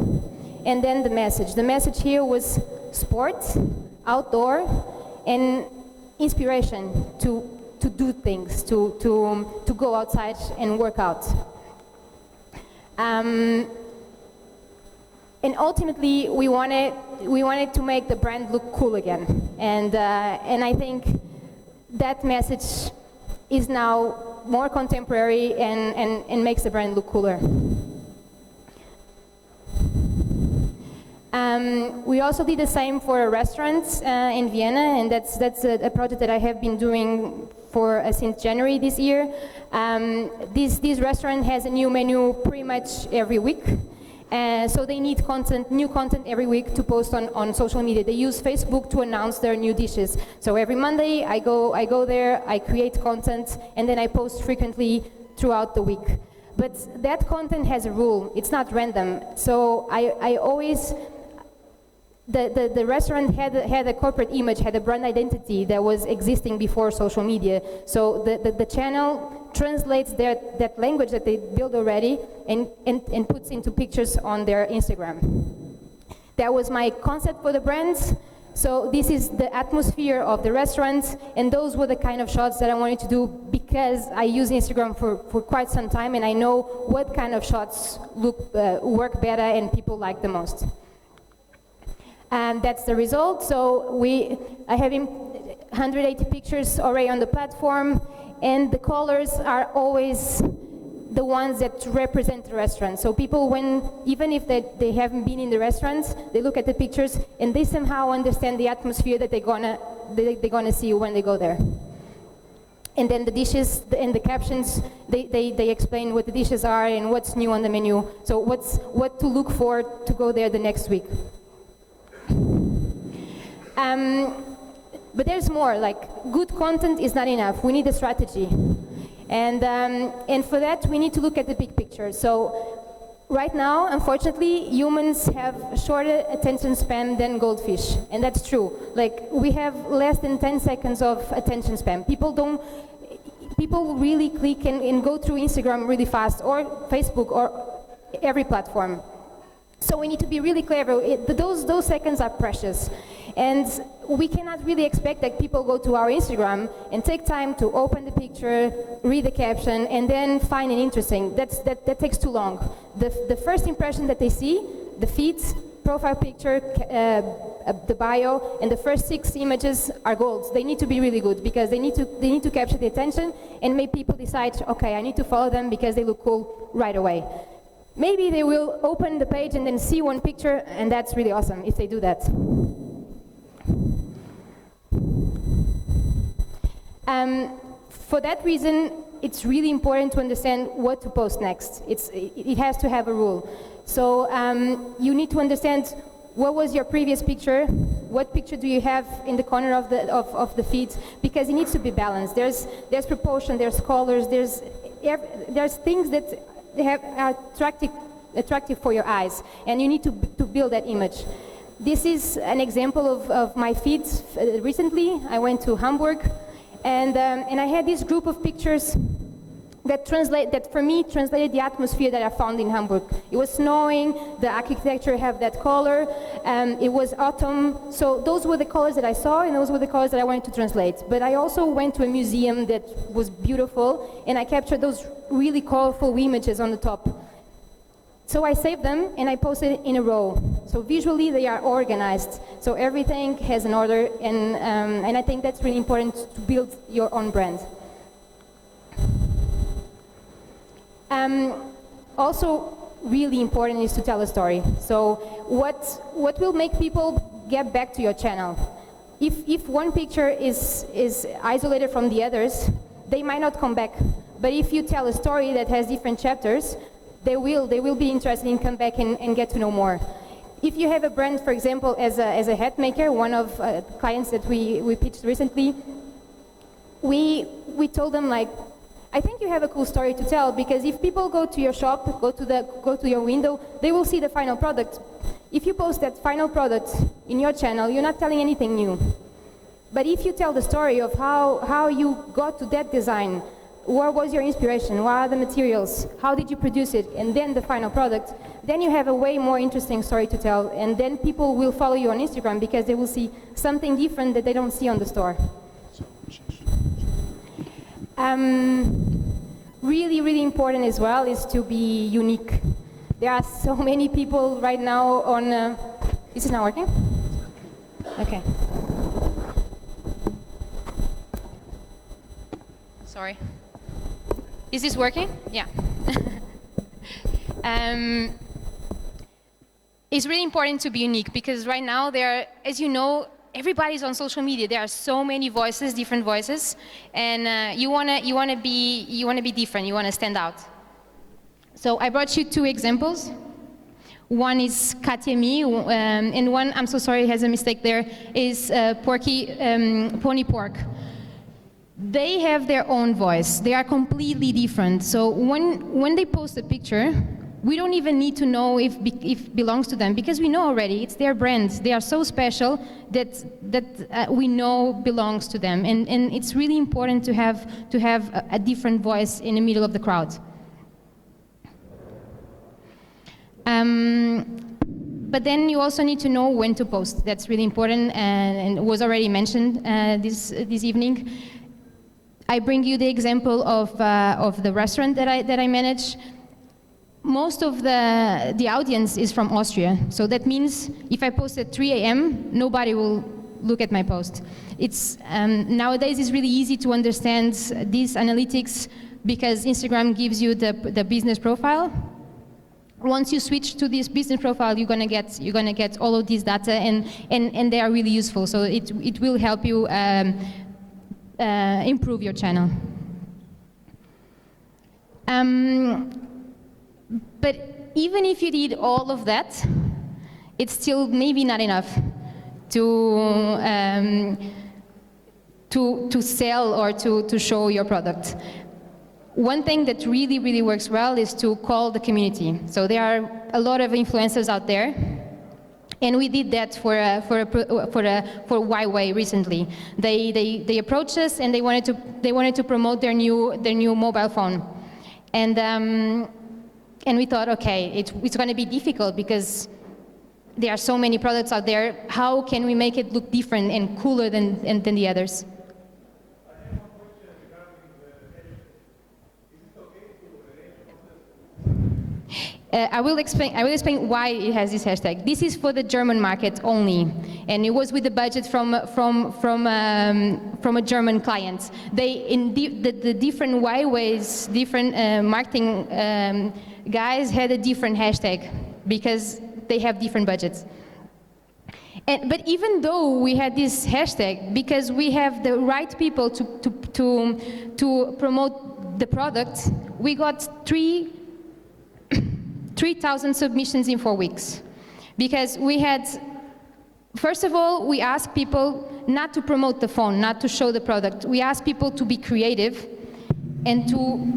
and then the message. The message here was sport, outdoor, and inspiration to do things, to go outside and work out. And ultimately, we wanted to make the brand look cool again, and I think that message is now more contemporary and makes the brand look cooler. We also did the same for a restaurant in Vienna, and that's a project that I have been doing since January this year. This restaurant has a new menu pretty much every week. So they need new content every week to post on social media. They use Facebook to announce their new dishes. So every Monday I go there, I create content, and then I post frequently throughout the week. But that content has a rule. It's not random. So I always, the restaurant had a corporate image, had a brand identity that was existing before social media. So the channel translates that language that they built already and puts into pictures on their Instagram. That was my concept for the brands. So this is the atmosphere of the restaurant, and those were the kind of shots that I wanted to do because I use Instagram for quite some time, and I know what kind of shots work better and people like the most. And that's the result. So I have 180 pictures already on the platform, and the colors are always the ones that represent the restaurant. So people, even if they haven't been in the restaurant, they look at the pictures and they somehow understand the atmosphere that they're gonna see when they go there. And then the dishes and the captions, they explain what the dishes are and what's new on the menu. So what to look for to go there the next week. But there's more. Like, good content is not enough. We need a strategy. And for that, we need to look at the big picture. So right now, unfortunately, humans have shorter attention span than goldfish, and that's true. Like, we have less than 10 seconds of attention span. People really click and go through Instagram really fast, or Facebook, or every platform. So we need to be really clever. Those seconds are precious. And we cannot really expect that people go to our Instagram and take time to open the picture, read the caption, and then find it interesting. That takes too long. The first impression that they see, the feed, profile picture, the bio, and the first 6 images are gold. They need to be really good because they need to capture the attention and make people decide, okay, I need to follow them because they look cool right away. Maybe they will open the page and then see one picture, and that's really awesome if they do that. For that reason, it's really important to understand what to post next. It has to have a rule. So you need to understand what was your previous picture, what picture do you have in the corner of the feed, because it needs to be balanced. There's proportion, there's colors, there's things that are attractive for your eyes, and you need to build that image. This is an example of my feeds. Recently, I went to Hamburg, and I had this group of pictures that for me translated the atmosphere that I found in Hamburg. It was snowing, the architecture had that color, it was autumn, so those were the colors that I saw, and those were the colors that I wanted to translate. But I also went to a museum that was beautiful, and I captured those really colorful images on the top. So I saved them and I posted it in a row. So visually they are organized. So everything has an order, and I think that's really important to build your own brand. Also, really important is to tell a story. So what will make people get back to your channel? If one picture is isolated from the others, they might not come back. But if you tell a story that has different chapters, they will be interested in come back and get to know more. If you have a brand, for example, as a hat maker, one of clients that we pitched recently, we told them, like, I think you have a cool story to tell, because if people go to your shop, go to your window, they will see the final product. If you post that final product in your channel, you're not telling anything new. But if you tell the story of how you got to that design, what was your inspiration, what are the materials, how did you produce it, and then the final product, then you have a way more interesting story to tell, and then people will follow you on Instagram because they will see something different that they don't see on the store. Really, really important as well is to be unique. There are so many people right now on... Is it not working? Okay. Sorry. Is this working? Yeah. It's really important to be unique because right now as you know, everybody's on social media. There are so many voices, different voices, and you wanna be different. You wanna stand out. So I brought you 2 examples. One is Katia Me, and one, I'm so sorry, has a mistake there, is Pony Pork. They have their own voice. They are completely different. So when they post a picture, we don't even need to know if it belongs to them because we know already it's their brand. They are so special that we know belongs to them, and it's really important to have a different voice in the middle of the crowd. But then you also need to know when to post. That's really important, and was already mentioned this evening. I bring you the example of the restaurant that I manage. Most of the audience is from Austria, so that means if I post at 3 a.m., nobody will look at my post. It's nowadays it's really easy to understand these analytics because Instagram gives you the business profile. Once you switch to this business profile, you're gonna get all of this data, and they are really useful. So it will help you improve your channel. But even if you did all of that, it's still maybe not enough to sell or to show your product. one thing that really, really works well is to call the community. So there are a lot of influencers out there, and we did that for Huawei recently. They approached us and they wanted to promote their new mobile phone, and we thought, okay, it's going to be difficult because there are so many products out there. How can we make it look different and cooler than the others? I will explain why it has this hashtag. This is for the German market only, and it was with the budget from a German client. The different Huawei's, different marketing guys had a different hashtag because they have different budgets. But even though we had this hashtag, because we have the right people to promote the product, we got 3,000 submissions in 4 weeks. Because we had, first of all, we asked people not to promote the phone, not to show the product. We asked people to be creative and to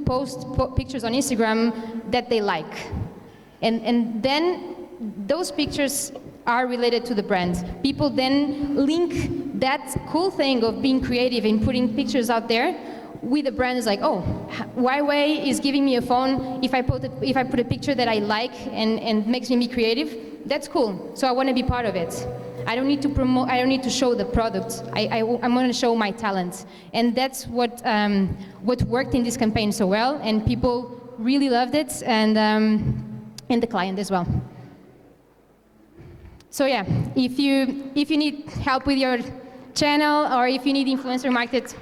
post pictures on Instagram that they like. And then those pictures are related to the brand. People then link that cool thing of being creative and putting pictures out there with the brand. Is like, oh, Huawei is giving me a phone. If I put a picture that I like and makes me be creative, that's cool. So I want to be part of it. I don't need to promote. I don't need to show the product. I'm going to show my talent, and that's what worked in this campaign so well. And people really loved it, and the client as well. So yeah, if you need help with your channel or if you need influencer market,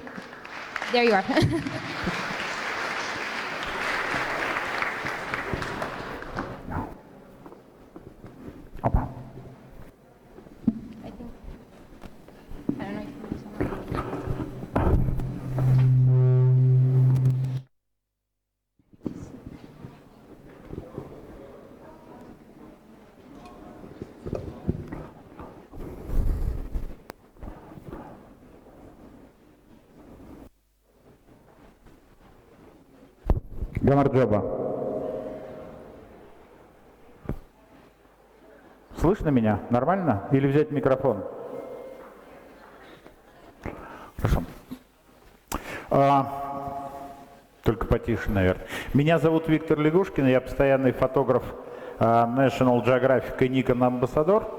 there you are. I don't know if you Гамарджоба. Слышно меня? Нормально? Или взять микрофон? Хорошо. Только потише, наверное. Меня зовут Виктор Лягушкин, я постоянный фотограф National Geographic и Nikon амбассадор.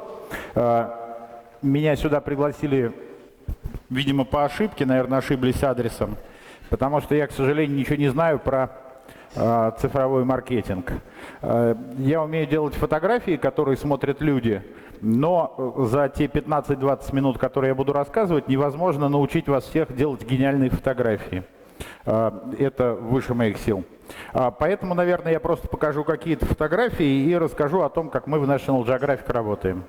Меня сюда пригласили, видимо, по ошибке, наверное, ошиблись адресом, потому что я, к сожалению, ничего не знаю про цифровой маркетинг. Я умею делать фотографии, которые смотрят люди, но за те 15-20 минут, которые я буду рассказывать, невозможно научить вас всех делать гениальные фотографии. Это выше моих сил. Поэтому, наверное, я просто покажу какие-то фотографии и расскажу о том, как мы в National Geographic работаем.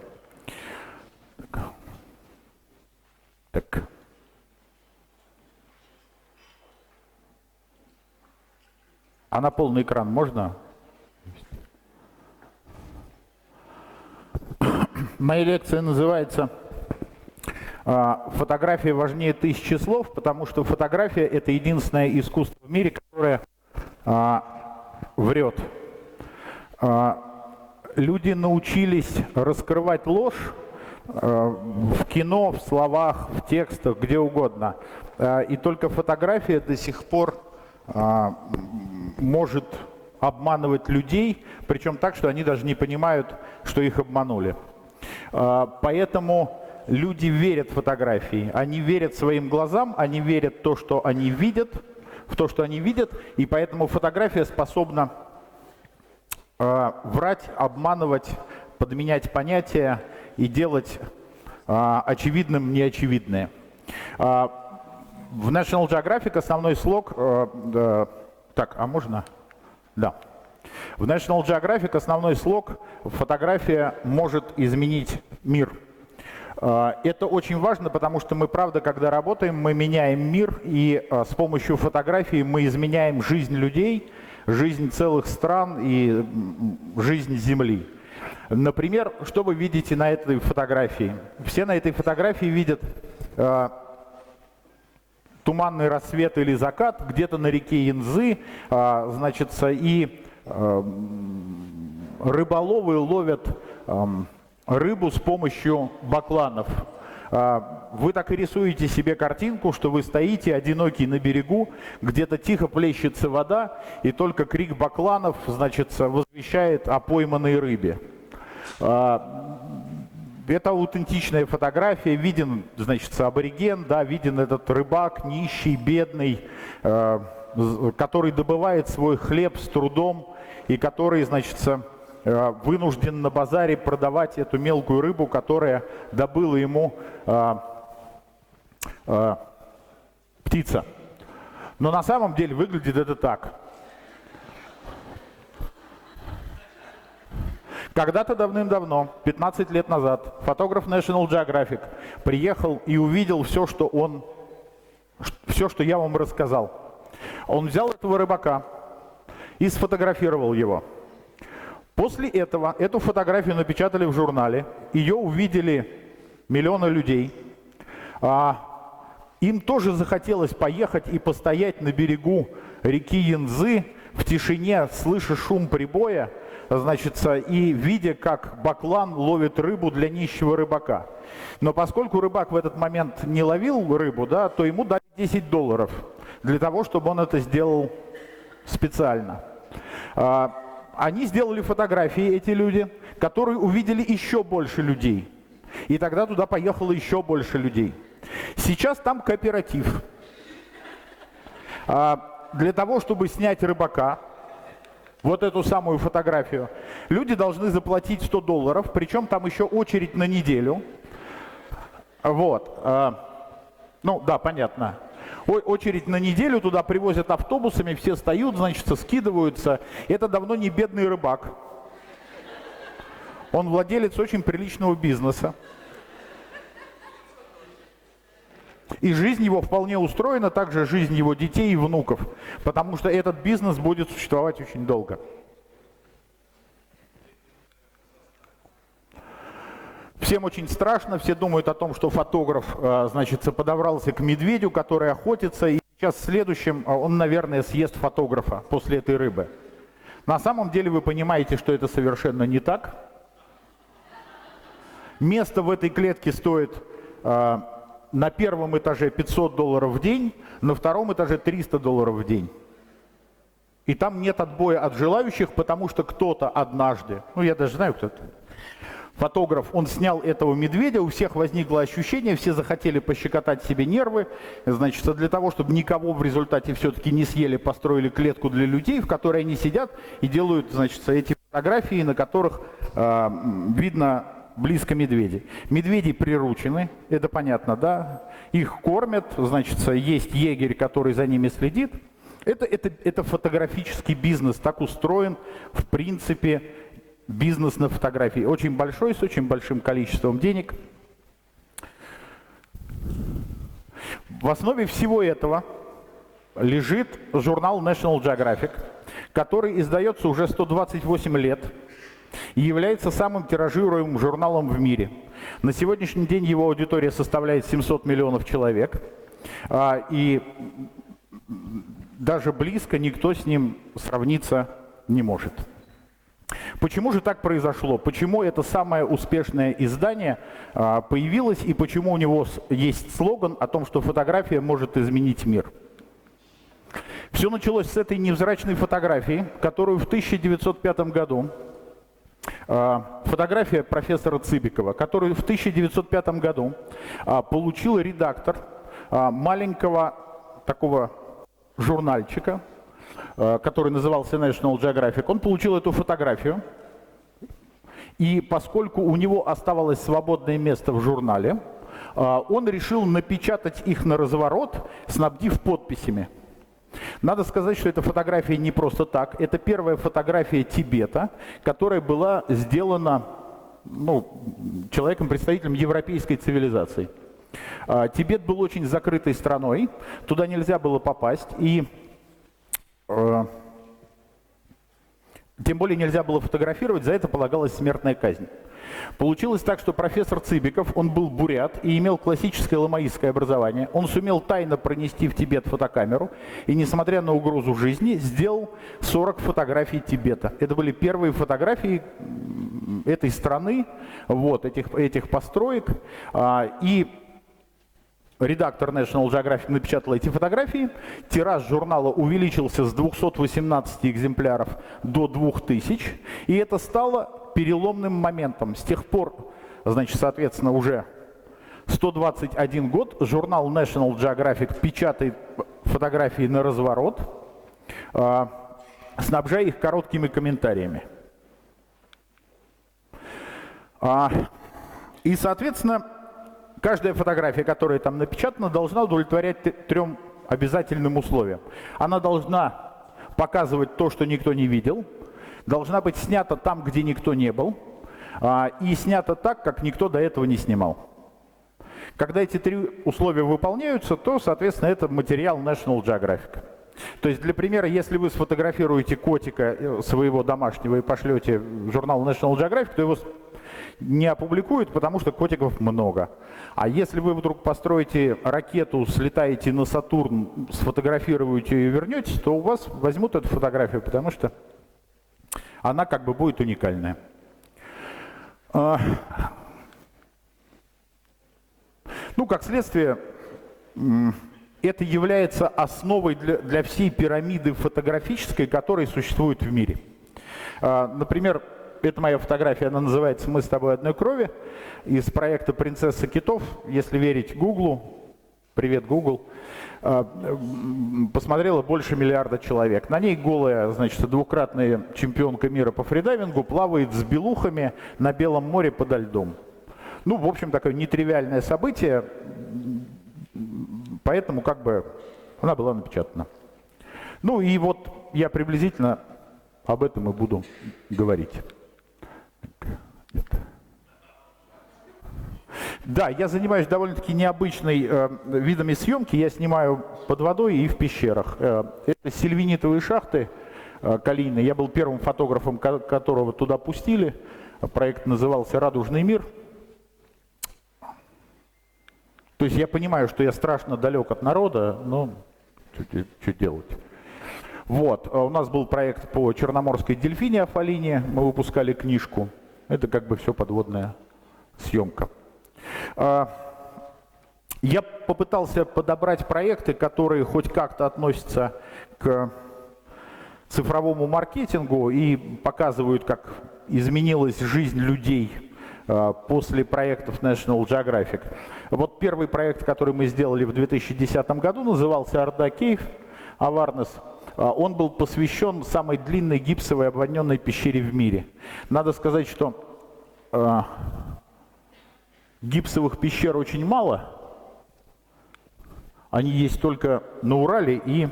Так. А на полный экран можно? Моя лекция называется «Фотография важнее 1000 слов», потому что фотография — это единственное искусство в мире, которое врет. Люди научились раскрывать ложь в кино, в словах, в текстах, где угодно. И только фотография до сих пор может обманывать людей, причем так, что они даже не понимают, что их обманули. Поэтому люди верят фотографии, они верят своим глазам, они верят в то, что они видят, и поэтому фотография способна врать, обманывать, подменять понятия и делать очевидным неочевидное. В National Geographic основной слог... Так, а можно? Да. В National Geographic основной слог «Фотография может изменить мир». Это очень важно, потому что мы, правда, когда работаем, мы меняем мир, и с помощью фотографии мы изменяем жизнь людей, жизнь целых стран и жизнь Земли. Например, что вы видите на этой фотографии? Все на этой фотографии видят туманный рассвет или закат где-то на реке Янзы, значит, и рыболовы ловят рыбу с помощью бакланов. Вы так и рисуете себе картинку, что вы стоите одинокий на берегу, где-то тихо плещется вода, и только крик бакланов, значит, возвещает о пойманной рыбе. Это аутентичная фотография, виден, значит, абориген, да, виден этот рыбак, нищий, бедный, который добывает свой хлеб с трудом и который, значит, вынужден на базаре продавать эту мелкую рыбу, которая добыла ему птица. Но на самом деле выглядит это так. Когда-то давным-давно, 15 лет назад, фотограф National Geographic приехал и увидел все, что я вам рассказал. Он взял этого рыбака и сфотографировал его. После этого эту фотографию напечатали в журнале, ее увидели миллионы людей. Им тоже захотелось поехать и постоять на берегу реки Янзы в тишине, слыша шум прибоя, значит, и видя, как баклан ловит рыбу для нищего рыбака. Но поскольку рыбак в этот момент не ловил рыбу, да, то ему дали $10 для того, чтобы он это сделал специально. Они сделали фотографии, эти люди, которые увидели еще больше людей. И тогда туда поехало еще больше людей. Сейчас там кооператив. Для того, чтобы снять рыбака, вот эту самую фотографию, люди должны заплатить $100, причем там еще очередь на неделю. Вот. Ну, да, понятно. Очередь на неделю, туда привозят автобусами, все встают, значит, скидываются. Это давно не бедный рыбак. Он владелец очень приличного бизнеса. И жизнь его вполне устроена, также жизнь его детей и внуков, потому что этот бизнес будет существовать очень долго. Всем очень страшно, все думают о том, что фотограф, значит, подобрался к медведю, который охотится, и сейчас в следующем он, наверное, съест фотографа после этой рыбы. На самом деле вы понимаете, что это совершенно не так. Место в этой клетке стоит на первом этаже $500 в день, на втором этаже $300 в день. И там нет отбоя от желающих, потому что кто-то однажды, ну я даже знаю, кто это, фотограф, он снял этого медведя, у всех возникло ощущение, все захотели пощекотать себе нервы, значит, для того, чтобы никого в результате все-таки не съели, построили клетку для людей, в которой они сидят и делают, значит, эти фотографии, на которых видно близко медведи. Медведи приручены, это понятно, да? Их кормят, значит, есть егерь, который за ними следит. Это фотографический бизнес, так устроен, в принципе, бизнес на фотографии. Очень большой, с очень большим количеством денег. В основе всего этого лежит журнал National Geographic, который издается уже 128 лет. И является самым тиражируемым журналом в мире. На сегодняшний день его аудитория составляет 700 миллионов человек. И даже близко никто с ним сравниться не может. Почему же так произошло? Почему это самое успешное издание появилось и почему у него есть слоган о том, что фотография может изменить мир? Все началось с этой невзрачной фотографии, которую в 1905 году фотография профессора Цыбикова, которую в 1905 году получил редактор маленького такого журнальчика, который назывался National Geographic. Он получил эту фотографию, и поскольку у него оставалось свободное место в журнале, он решил напечатать их на разворот, снабдив подписями. Надо сказать, что эта фотография не просто так. Это первая фотография Тибета, которая была сделана человеком, представителем европейской цивилизации. Тибет был очень закрытой страной, туда нельзя было попасть, и тем более нельзя было фотографировать, за это полагалась смертная казнь. Получилось так, что профессор Цыбиков, он был бурят и имел классическое ламаистское образование. Он сумел тайно пронести в Тибет фотокамеру и, несмотря на угрозу жизни, сделал 40 фотографий Тибета. Это были первые фотографии этой страны, вот, этих построек. И редактор National Geographic напечатал эти фотографии. Тираж журнала увеличился с 218 экземпляров до 2000. И это стало переломным моментом. С тех пор, значит, соответственно, уже 121 год журнал National Geographic печатает фотографии на разворот, снабжая их короткими комментариями. И, соответственно, каждая фотография, которая там напечатана, должна удовлетворять 3 обязательным условиям. Она должна показывать то, что никто не видел, должна быть снята там, где никто не был, и снята так, как никто до этого не снимал. Когда эти 3 условия выполняются, то, соответственно, это материал National Geographic. То есть, для примера, если вы сфотографируете котика своего домашнего и пошлете в журнал National Geographic, то его не опубликуют, потому что котиков много. А если вы вдруг построите ракету, слетаете на Сатурн, сфотографируете ее и вернетесь, то у вас возьмут эту фотографию, потому что она как бы будет уникальная. Ну, как следствие, это является основой для всей пирамиды фотографической, которая существует в мире. Например, это моя фотография, она называется «Мы с тобой одной крови», из проекта «Принцесса китов». Если верить Гуглу, привет, Google, посмотрело больше миллиарда человек. На ней голая, значит, 2-кратная чемпионка мира по фридайвингу плавает с белухами на Белом море подо льдом. Ну, в общем, такое нетривиальное событие, поэтому как бы она была напечатана. Ну и вот я приблизительно об этом и буду говорить. Да, я занимаюсь довольно-таки необычной видами съемки. Я снимаю под водой и в пещерах. Это сильвинитовые шахты калийные. Я был первым фотографом, которого туда пустили. Проект назывался «Радужный мир». То есть я понимаю, что я страшно далек от народа, но что делать? Вот, у нас был проект по черноморской дельфине Афалине. Мы выпускали книжку. Это как бы все подводная съемка. Я попытался подобрать проекты, которые хоть как-то относятся к цифровому маркетингу и показывают, как изменилась жизнь людей после проектов National Geographic. Вот первый проект, который мы сделали в 2010 году, назывался Орда Cave Awareness. Он был посвящен самой длинной гипсовой обводненной пещере в мире. Надо сказать, что гипсовых пещер очень мало. Они есть только на Урале и...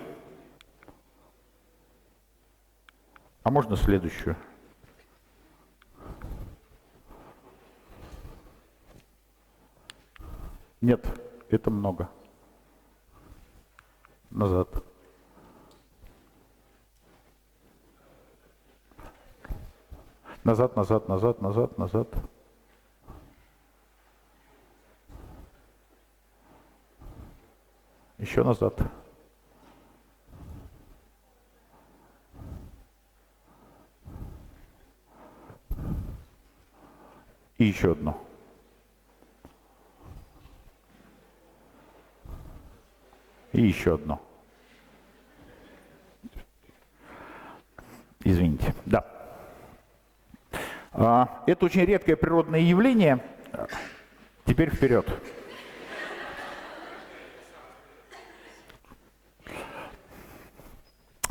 А можно следующую? Нет, это много. Назад. Назад, назад, назад, назад, назад. Еще назад. И еще одно. И еще одно. Извините. Да. Это очень редкое природное явление. Теперь вперед.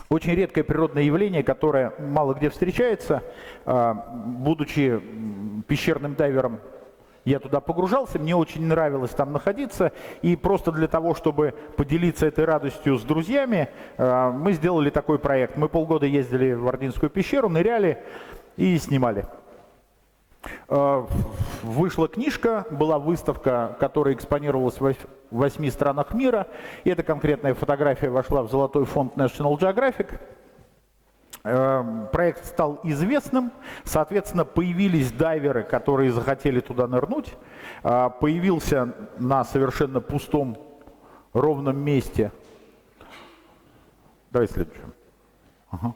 Очень редкое природное явление, которое мало где встречается. Будучи пещерным дайвером, я туда погружался, мне очень нравилось там находиться. И просто для того, чтобы поделиться этой радостью с друзьями, мы сделали такой проект. Мы полгода ездили в Ординскую пещеру, ныряли и снимали. Вышла книжка, была выставка, которая экспонировалась в 8 странах мира. И эта конкретная фотография вошла в золотой фонд National Geographic. проект стал известным, соответственно, появились дайверы, которые захотели туда нырнуть, появился на совершенно пустом ровном месте. Давай следующее. Ага.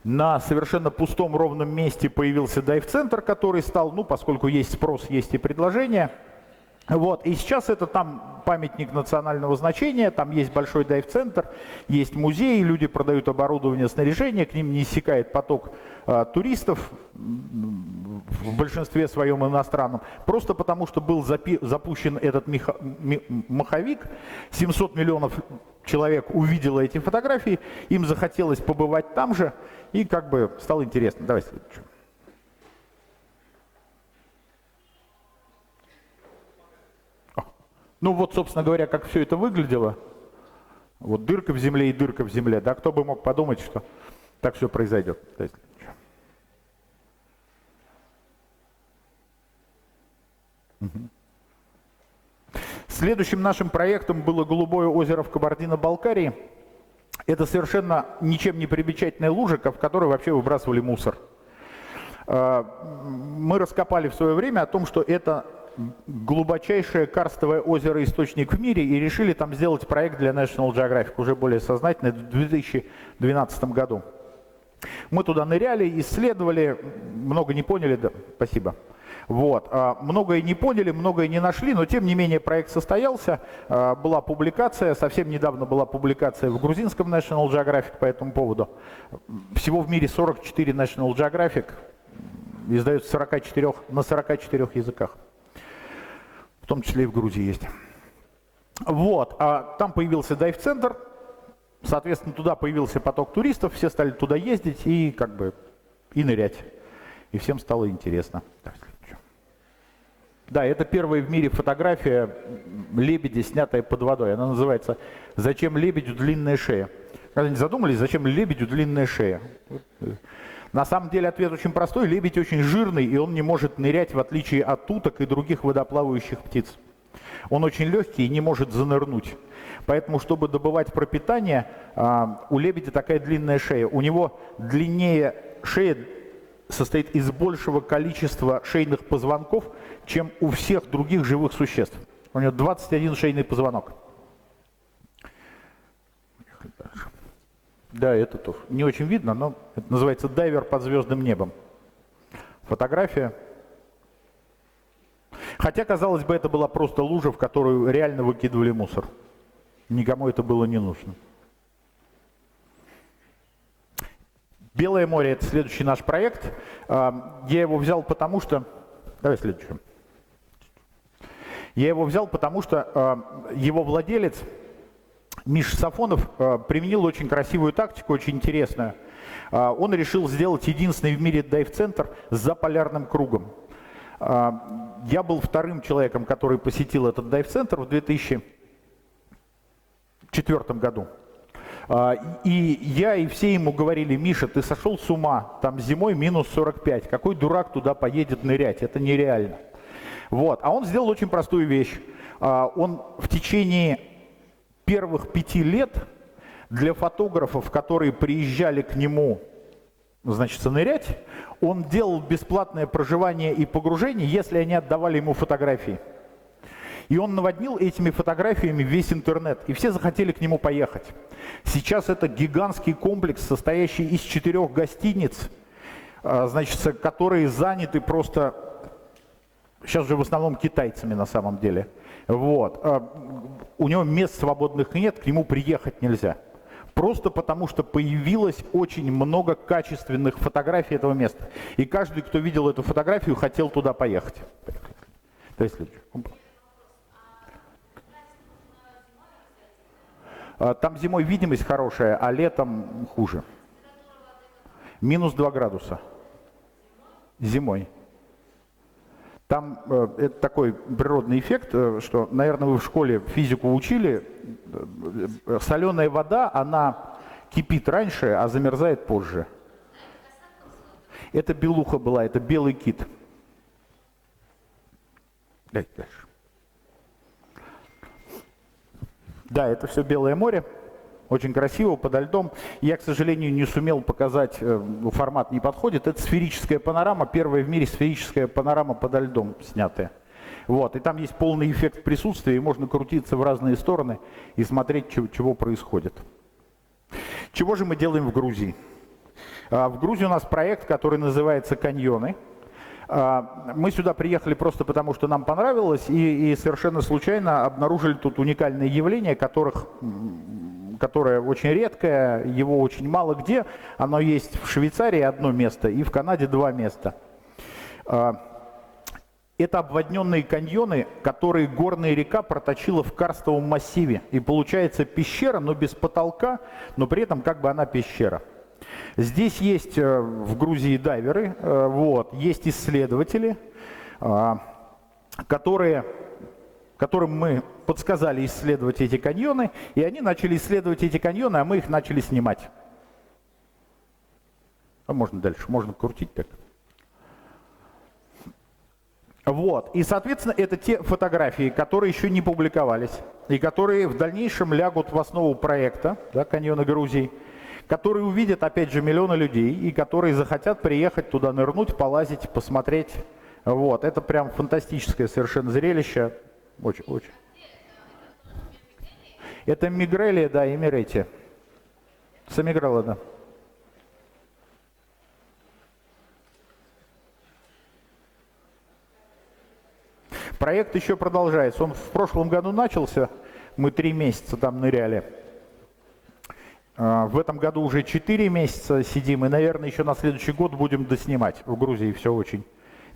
На совершенно пустом ровном месте появился дайв-центр, который стал, ну, поскольку есть спрос, есть и предложение. Вот. И сейчас это там памятник национального значения, там есть большой дайв-центр, есть музей, люди продают оборудование, снаряжение, к ним не иссякает поток туристов, в большинстве своем иностранном, просто потому что был запущен этот маховик, 700 миллионов человек увидело эти фотографии, им захотелось побывать там же, и как бы стало интересно. Давай следующую. Ну вот, собственно говоря, как все это выглядело. Вот дырка в земле и дырка в земле. Да, кто бы мог подумать, что так все произойдет. Следующим нашим проектом было Голубое озеро в Кабардино-Балкарии. Это совершенно ничем не примечательная лужа, в которой вообще выбрасывали мусор. Мы раскопали в свое время о том, что это глубочайшее карстовое озеро-источник в мире, и решили там сделать проект для National Geographic, уже более сознательный, в 2012 году. Мы туда ныряли, исследовали, много не поняли, да, спасибо. Вот. Многое не поняли, многое не нашли, но тем не менее проект состоялся, была публикация, совсем недавно была публикация в грузинском National Geographic по этому поводу. Всего в мире 44 National Geographic, издаются на 44 языках. В том числе и в Грузии есть. Вот, там появился дайв-центр, соответственно, туда появился поток туристов, все стали туда ездить и как бы и нырять. И всем стало интересно. Да, это первая в мире фотография лебедя, снятая под водой. Она называется «Зачем лебедю длинная шея?». Когда-нибудь задумались, зачем лебедю длинная шея? На самом деле ответ очень простой. Лебедь очень жирный, и он не может нырять, в отличие от уток и других водоплавающих птиц. Он очень легкий и не может занырнуть. Поэтому, чтобы добывать пропитание, у лебедя такая длинная шея. У него длиннее шея состоит из большего количества шейных позвонков, чем у всех других живых существ. У него 21 шейный позвонок. Да, это тоже не очень видно, но это называется дайвер под звездным небом. Фотография. Хотя, казалось бы, это была просто лужа, в которую реально выкидывали мусор. Никому это было не нужно. Белое море — это следующий наш проект. Я его взял потому, что... Давай следующую. Я его взял потому, что его владелец Миша Сафонов применил очень красивую тактику, очень интересную. Он решил сделать единственный в мире дайв-центр за полярным кругом. Я был вторым человеком, который посетил этот дайв-центр в 2004 году. И я и все ему говорили: Миша, ты сошел с ума, там зимой минус 45, какой дурак туда поедет нырять, это нереально. Вот. А он сделал очень простую вещь. Он в течение первых 5 лет для фотографов, которые приезжали к нему, значит, нырять, он делал бесплатное проживание и погружение, если они отдавали ему фотографии. И он наводнил этими фотографиями весь интернет, и все захотели к нему поехать. Сейчас это гигантский комплекс, состоящий из 4 гостиниц, значит, которые заняты просто, сейчас же в основном китайцами на самом деле. Вот. У него мест свободных нет, к нему приехать нельзя. Просто потому, что появилось очень много качественных фотографий этого места. И каждый, кто видел эту фотографию, хотел туда поехать. То есть, там зимой видимость хорошая, а летом хуже. Минус 2 градуса. Зимой. Там это такой природный эффект, что, наверное, вы в школе физику учили. Соленая вода, она кипит раньше, а замерзает позже. Это белуха была, это белый кит. Дальше. Да, это все Белое море. Очень красиво, подо льдом. Я, к сожалению, не сумел показать, формат не подходит. Это сферическая панорама, первая в мире сферическая панорама подо льдом снятая. Вот, и там есть полный эффект присутствия, и можно крутиться в разные стороны и смотреть, чего происходит. Чего же мы делаем в Грузии? В Грузии у нас проект, который называется «Каньоны». Мы сюда приехали просто потому, что нам понравилось, и совершенно случайно обнаружили тут уникальное явление, которое очень редкое, его очень мало где. Оно есть в Швейцарии одно место и в Канаде два места. Это обводненные каньоны, которые горная река проточила в карстовом массиве. И получается пещера, но без потолка, но при этом как бы она пещера. Здесь есть в Грузии дайверы, вот, есть исследователи, которым мы подсказали исследовать эти каньоны, и они начали исследовать эти каньоны, а мы их начали снимать. А можно дальше, можно крутить так. Вот, и, соответственно, это те фотографии, которые еще не публиковались, и которые в дальнейшем лягут в основу проекта, да, «Каньоны Грузии», которые увидят, опять же, миллионы людей, и которые захотят приехать туда, нырнуть, полазить, посмотреть. Вот, это прям фантастическое совершенно зрелище. Очень. Это Мигрелия, да, и Мирети. Самигрела, да. Проект еще продолжается. Он в прошлом году начался, мы 3 месяца там ныряли. В этом году уже 4 месяца сидим, и, наверное, еще на следующий год будем доснимать. В Грузии все очень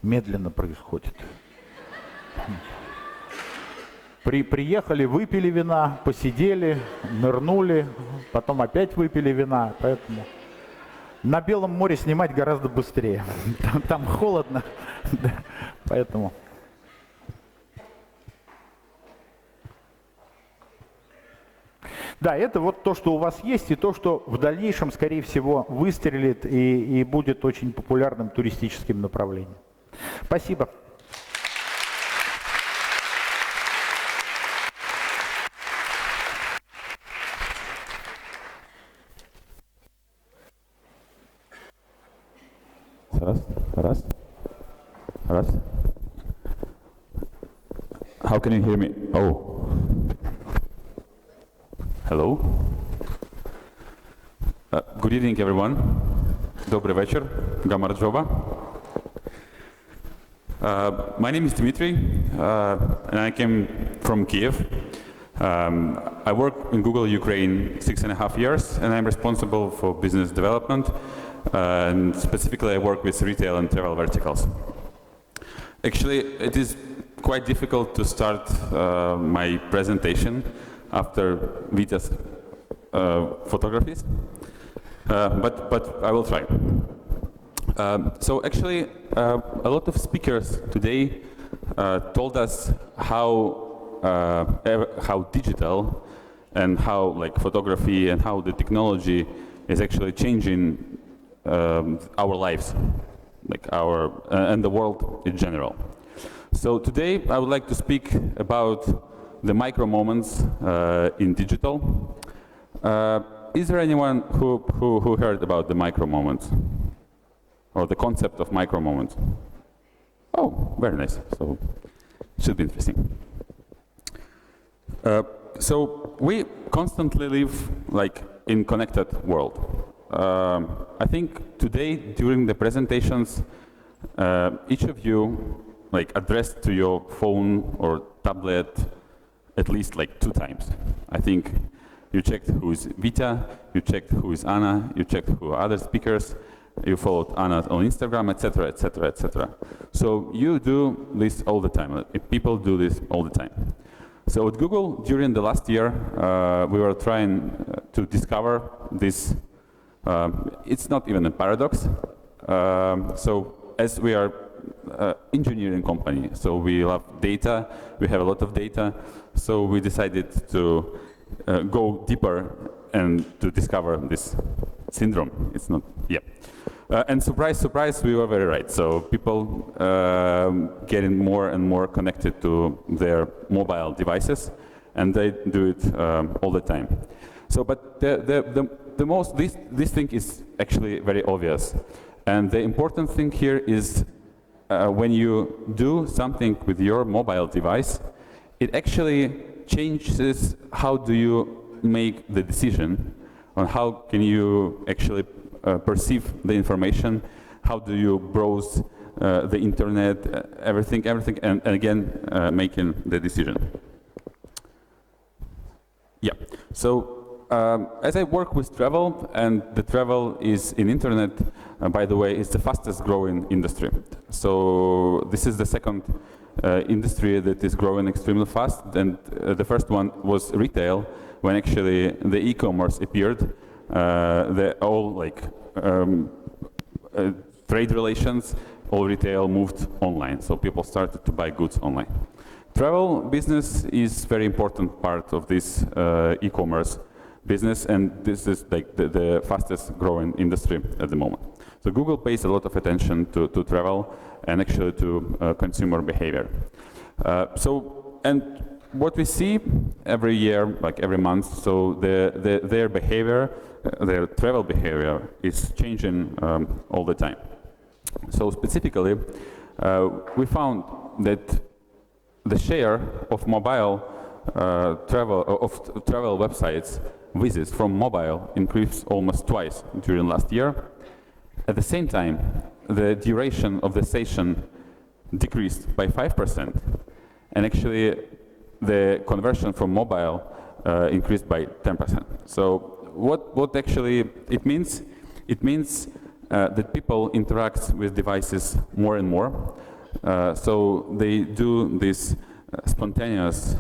медленно происходит. Приехали, выпили вина, посидели, нырнули, потом опять выпили вина, поэтому на Белом море снимать гораздо быстрее. Там холодно, поэтому... Да, это вот то, что у вас есть, и то, что в дальнейшем, скорее всего, выстрелит и будет очень популярным туристическим направлением. Спасибо. Раз. How can you hear me? Oh. Hello. Good evening, everyone. Добрый вечер. Гамарджоба. My name is Dmitriy, and I came from Kiev. I work in Google Ukraine 6.5 years, and I'm responsible for business development, and specifically I work with retail and travel verticals. Actually, it is quite difficult to start my presentation after Vita's photographies, but I will try. So actually, a lot of speakers today told us how digital and how photography and how the technology is actually changing our lives, and the world in general. So today I would like to speak about the micro moments in digital. Is there anyone who heard about the micro moments or the concept of micro moments? Oh, very nice. So it should be interesting. So we constantly live in connected world. I think today during the presentations, each of you addressed to your phone or tablet at least 2 times. I think you checked who is Vita, you checked who is Anna, you checked who are other speakers, you followed Anna on Instagram, etc., etc., etc. So you do this all the time. People do this all the time. So at Google, during the last year, we were trying to discover this. It's not even a paradox. So as we are engineering company, so we love data, we have a lot of data, so we decided to go deeper and to discover this syndrome. It's not, yeah. And surprise, surprise, we were very right. So people getting more and more connected to their mobile devices, and they do it all the time. So, but the most, this thing is actually very obvious. And the important thing here is when you do something with your mobile device, it actually changes how do you make the decision on how can you actually perceive the information, how do you browse the internet, everything, and again, making the decision. Yeah, so as I work with travel, and the travel is in internet, by the way, is the fastest growing industry. So this is the second industry that is growing extremely fast, and the first one was retail, when actually the e-commerce appeared. All like trade relations, all retail moved online, so people started to buy goods online. Travel business is very important part of this e-commerce business, and this is like the fastest growing industry at the moment. So Google pays a lot of attention to travel and actually to consumer behavior. And what we see every year, like every month, so their behavior, their travel behavior is changing all the time. So specifically, we found that the share of mobile travel websites visits from mobile increased almost twice during last year. At the same time, the duration of the session decreased by 5%, and actually the conversion from mobile increased by 10%. So what actually it means? It means that people interact with devices more and more. So they do this spontaneous,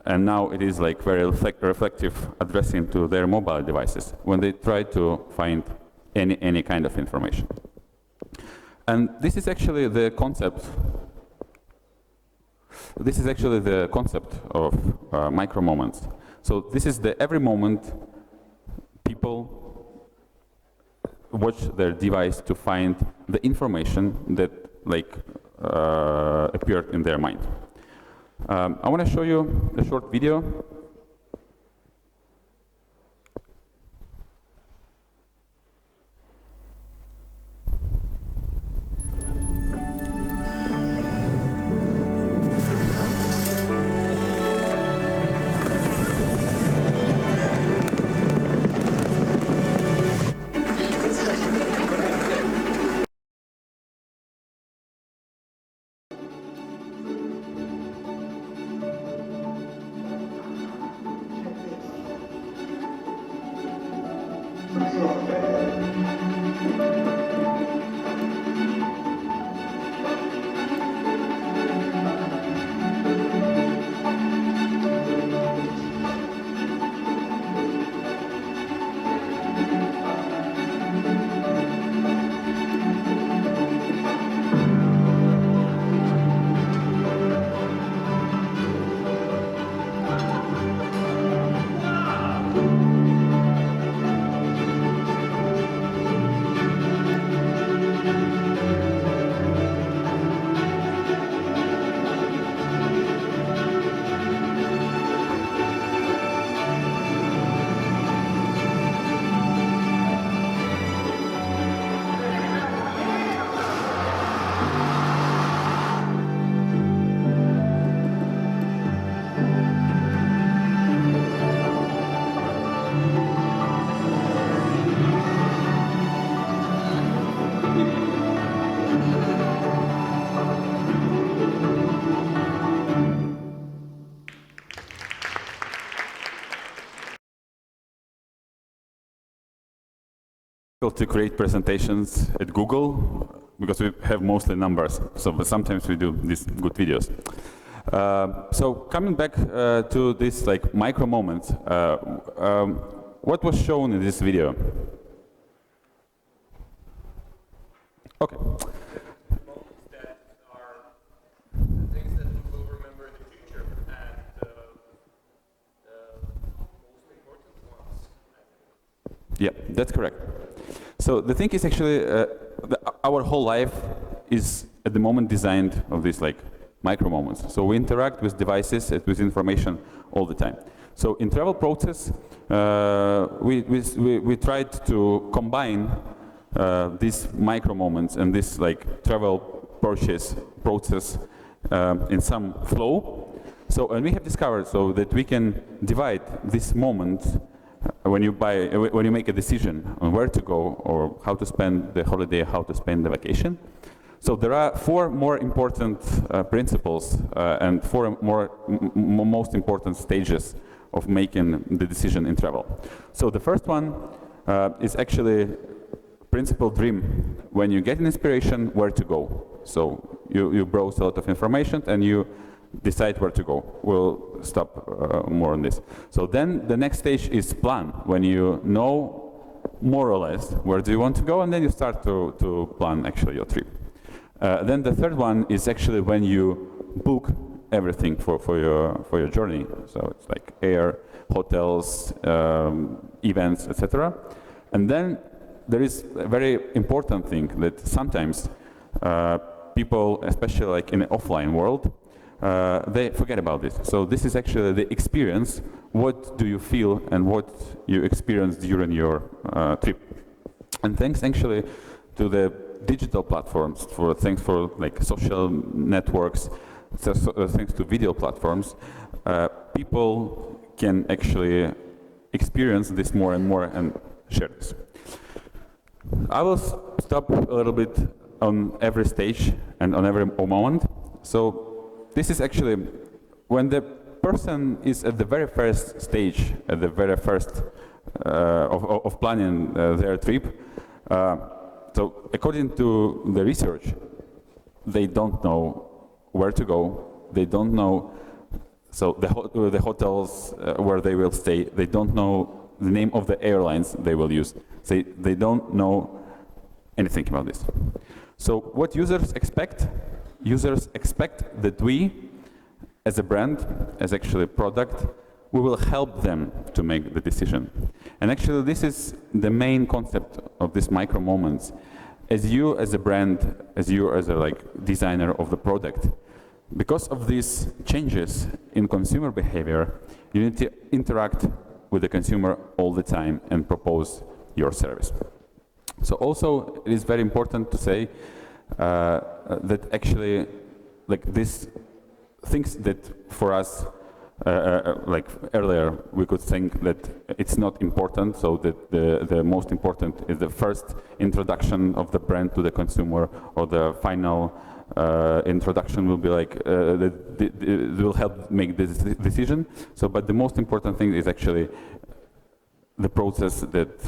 and now it is like very reflective addressing to their mobile devices when they try to find any kind of information. And this is actually the concept. This is actually the concept of micro moments. So this is the every moment people watch their device to find the information that like appeared in their mind. I want to show you a short video. To create presentations at Google because we have mostly numbers, so but sometimes we do these good videos. So coming back to this like micro moments, what was shown in this video? Okay. That are things that we will remember in the future, and the most important ones. Yeah, that's correct. So the thing is actually, our whole life is at the moment designed of these like micro moments. So we interact with devices, with information all the time. So in travel process, we tried to combine these micro moments and this like travel purchase process in some flow. So, and we have discovered so that we can divide this moment when you make a decision on where to go or how to spend the holiday, how to spend the vacation. So there are 4 more important principles and 4 most important stages of making the decision in travel. So the first one is actually principle dream. When you get an inspiration, where to go. So you browse a lot of information and you decide where to go. We'll stop more on this. So then the next stage is plan. When you know more or less where do you want to go, and then you start to plan actually your trip. Then the third one is actually when you book everything for your journey. So it's like air, hotels, events, etc. And then there is a very important thing that sometimes people, especially like in the offline world, they forget about this. So this is actually the experience. What do you feel and what you experience during your trip? And thanks actually to the digital platforms, thanks for like social networks, thanks to video platforms, people can actually experience this more and more and share this. I will stop a little bit on every stage and on every moment. So this is actually when the person is at the very first stage, at the very first of planning their trip. So according to the research, they don't know where to go. They don't know so the hotels where they will stay. They don't know the name of the airlines they will use. They don't know anything about this. So what users expect? Users expect that we, as a brand, as actually a product, we will help them to make the decision. And actually this is the main concept of these micro moments. As you as a brand, as you as a designer of the product, because of these changes in consumer behavior, you need to interact with the consumer all the time and propose your service. So also it is very important to say that actually these things that for us earlier we could think that it's not important, so that the most important is the first introduction of the brand to the consumer, or the final introduction will be will help make this decision. So but the most important thing is actually the process that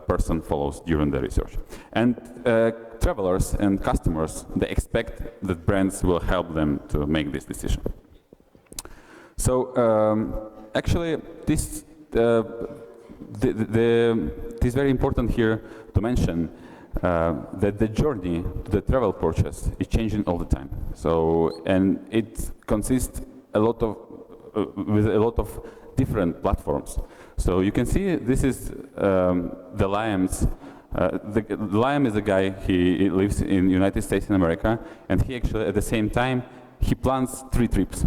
person follows during the research. And travelers and customers, they expect that brands will help them to make this decision. So actually, this is very important here to mention that the journey to the travel purchase is changing all the time. So and it consists with a lot of different platforms. So you can see this is the Liams. The Liam is a guy, he lives in the United States in America, and he actually at the same time he plans 3 trips.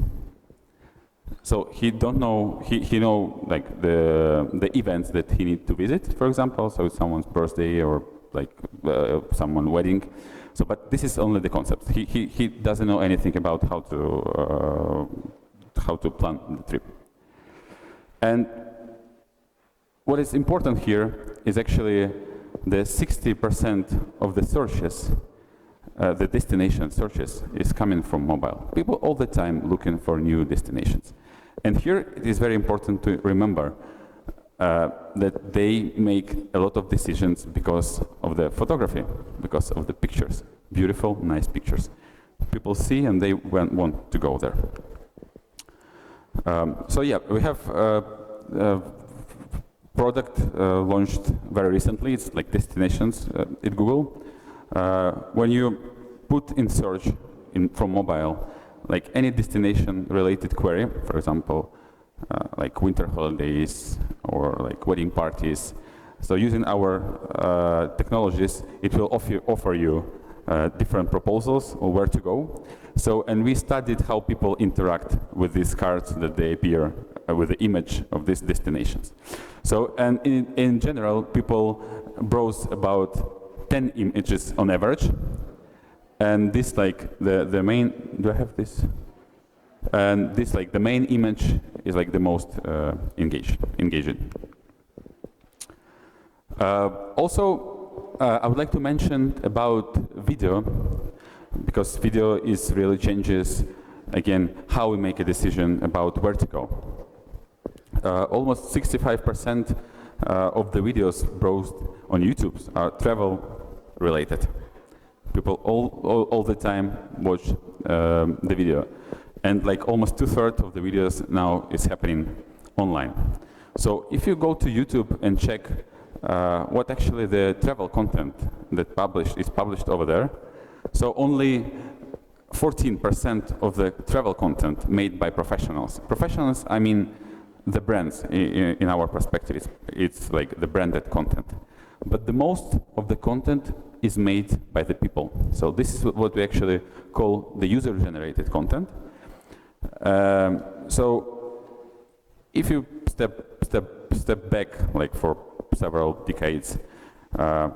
So he don't know, he know the events that he needs to visit, for example, so it's someone's birthday or someone's wedding. So but this is only the concept. He doesn't know anything about how to plan the trip. And what is important here is actually the 60% of the searches, the destination searches, is coming from mobile. People all the time looking for new destinations. And here it is very important to remember that they make a lot of decisions because of the photography, because of the pictures, beautiful, nice pictures. People see and they want to go there. So yeah, we have product launched very recently. It's like destinations at Google. When you put in search from mobile, like any destination related query, for example, like winter holidays or like wedding parties. So using our technologies, it will offer you different proposals or where to go. So, and we studied how people interact with these cards that they appear with the image of these destinations. So, and in general, people browse about 10 images on average, and this like the main. Do I have this? And this like the main image is like the most engaging. Also, I would like to mention about video, because video is really changes again how we make a decision about where to go. Almost 65% of the videos browsed on YouTube are travel related. People all the time watch the video, and like almost 2/3 of the videos now is happening online. So if you go to YouTube and check what actually the travel content that is published over there, so only 14% of the travel content made by professionals. Professionals, I mean the brands in our perspective. It's like the branded content. But the most of the content is made by the people. So this is what we actually call the user-generated content. So if you step back like for several decades,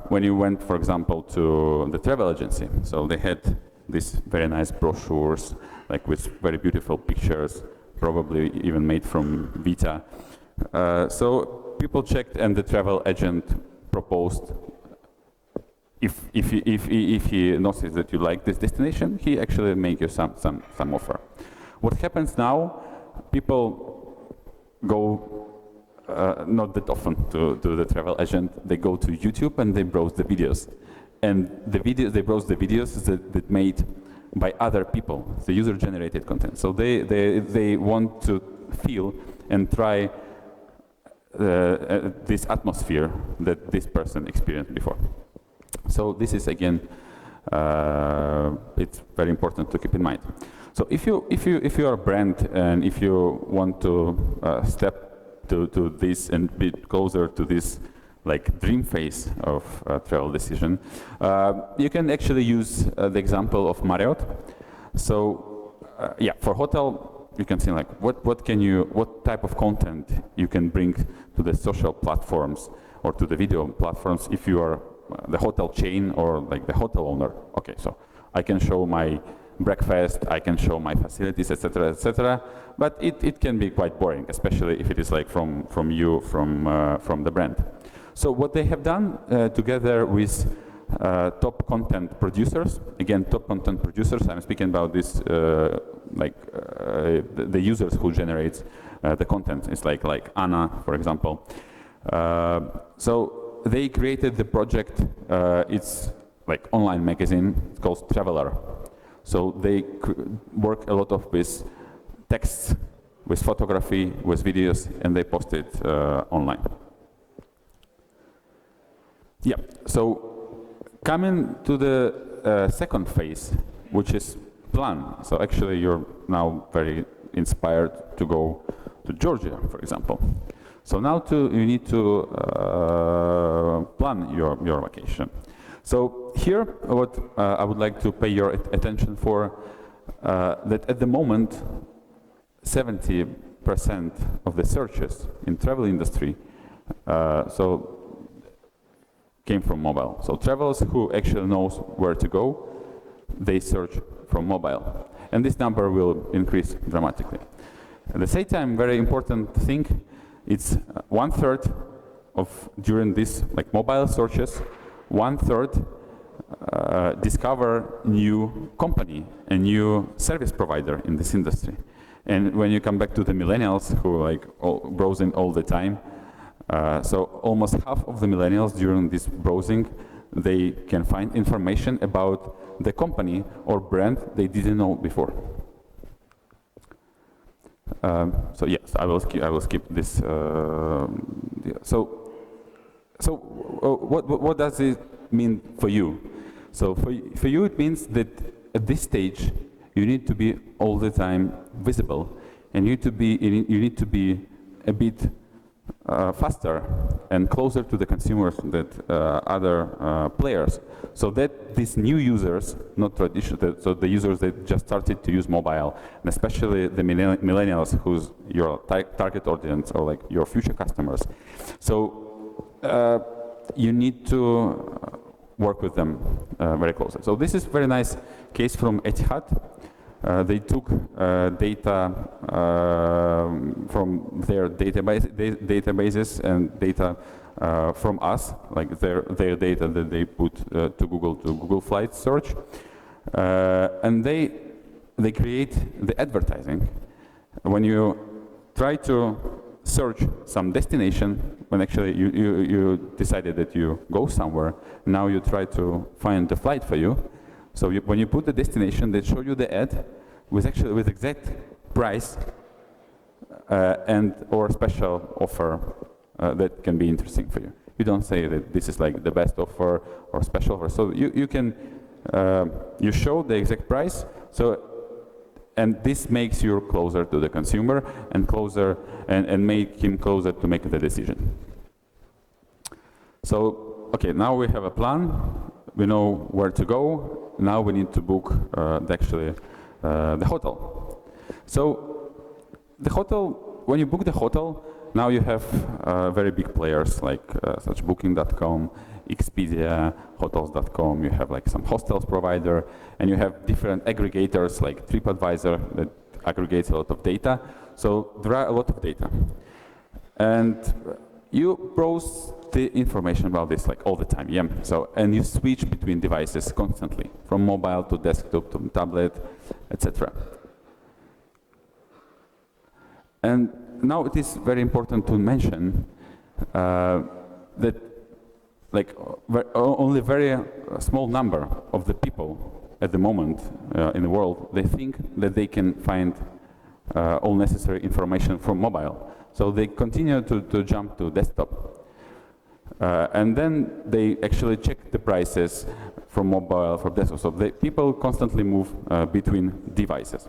when you went, for example, to the travel agency, so they had these very nice brochures, like with very beautiful pictures, probably even made from Vita. So people checked, and the travel agent proposed, if he notices that you like this destination, he actually make you some offer. What happens now? People go not that often to the travel agent. They go to YouTube and they browse the videos, and they browse the videos that made by other people, the user-generated content. So they want to feel and try this atmosphere that this person experienced before. So this is again, it's very important to keep in mind. So if you are a brand and if you want to step to this and be closer to this like dream phase of travel decision, you can actually use the example of Marriott. So yeah, for hotel, you can see like what type of content you can bring to the social platforms or to the video platforms if you are the hotel chain or like the hotel owner. Okay, so I can show my breakfast, I can show my facilities, etc., etc. But it can be quite boring, especially if it is like from the brand. So what they have done together with top content producers, again, top content producers, I'm speaking about this the users who generate the content. It's like Anna, for example. So they created the project. It's like online magazine. It's called Traveler. So they work a lot with texts, with photography, with videos, and they post it online. Yeah. So coming to the second phase, which is plan. So actually, you're now very inspired to go to Georgia, for example. So now you need to plan your vacation. So here, what I would like to pay your attention for, that at the moment, 70% of the searches in travel industry came from mobile. So travelers who actually knows where to go, they search from mobile. And this number will increase dramatically. At the same time, very important thing, it's 1/3 of during this like mobile searches, 1/3 discover new company, a new service provider in this industry. And when you come back to the millennials who like browsing all the time, so almost half of the millennials during this browsing, they can find information about the company or brand they didn't know before. So yes, I will skip this. So what does it mean for you? So for you it means that at this stage you need to be all the time visible, and you need to be a bit faster and closer to the consumers than other players, so that these new users, not traditional, so the users that just started to use mobile, and especially the millennials, who's your target audience or like your future customers, so you need to work with them very closely. So this is a very nice case from Etihad. They took data from their databases and data from us, like their data that they put to Google Flight Search, and they create the advertising. When you try to search some destination, when actually you decided that you go somewhere, now you try to find the flight for you. So when you put the destination, they show you the ad with exact price and or special offer that can be interesting for you. You don't say that this is like the best offer or special offer. So you can you show the exact price. So and this makes you closer to the consumer and closer and make him closer to make the decision. So okay, now we have a plan. We know where to go. Now we need to book the hotel. So the hotel, when you book the hotel, now you have very big players like such Booking.com, Expedia, Hotels.com. You have like some hostels provider, and you have different aggregators like TripAdvisor that aggregates a lot of data. So there are a lot of data, and you browse the information about this like all the time, yeah. So and you switch between devices constantly, from mobile to desktop to tablet, etc. And now it is very important to mention that like only very small number of the people at the moment in the world, they think that they can find all necessary information from mobile. So they continue to jump to desktop. And then they actually check the prices from mobile, from desktop. So people constantly move between devices.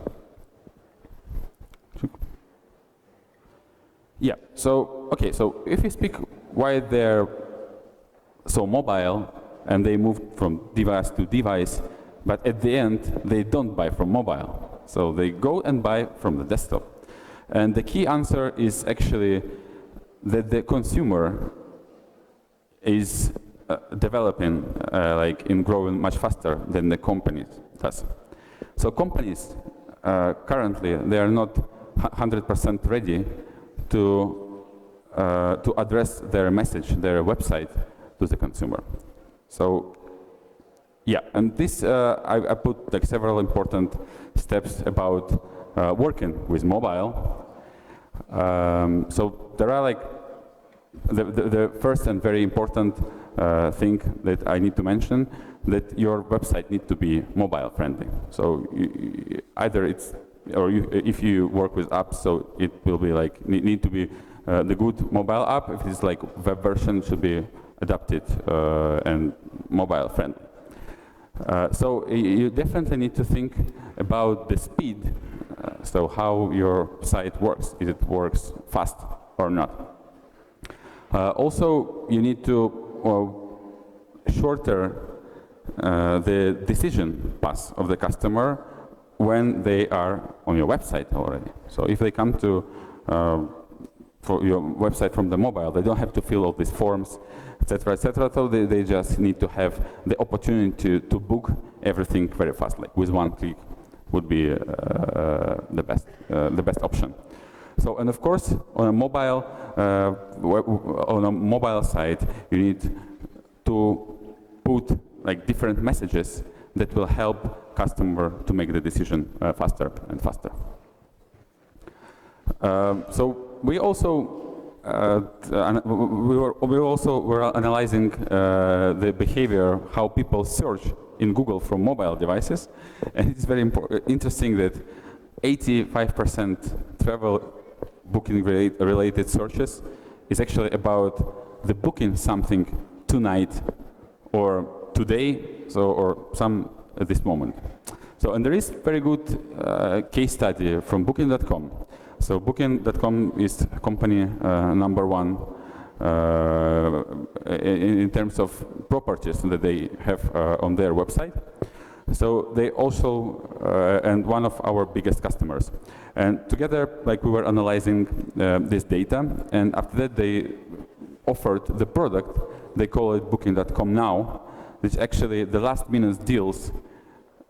Yeah, so, okay, so if we speak why they're so mobile and they move from device to device, but at the end, they don't buy from mobile. So they go and buy from the desktop. And the key answer is actually that the consumer is developing, like in growing much faster than the companies does. So companies currently, they are not 100% ready to address their message, their website to the consumer. So yeah, and this I put like several important steps about working with mobile. So there are like the first and very important thing that I need to mention, that your website needs to be mobile friendly. So either it's, or if you work with apps, so it will be like, need to be the good mobile app. If it's like web version, should be adapted and mobile friendly. So you definitely need to think about the speed, so how your site works. Is it works fast or not? Also, you need to shorter the decision path of the customer when they are on your website already. So if they come to for your website from the mobile, they don't have to fill all these forms, etc., etc. So they just need to have the opportunity to book everything very fast, like with one click would be the best option. So, and of course, on a mobile site, you need to put like different messages that will help customer to make the decision faster and faster. So we also were analyzing the behavior, how people search in Google from mobile devices, and it's very interesting that 85% travel booking related searches is actually about the booking something tonight or today, so or some at this moment. So, and there is very good case study from Booking.com, So Booking.com is company number one in terms of properties that they have on their website. So they also, and one of our biggest customers. And together, like we were analyzing this data, and after that they offered the product, they call it Booking.com Now, which actually the last minute deals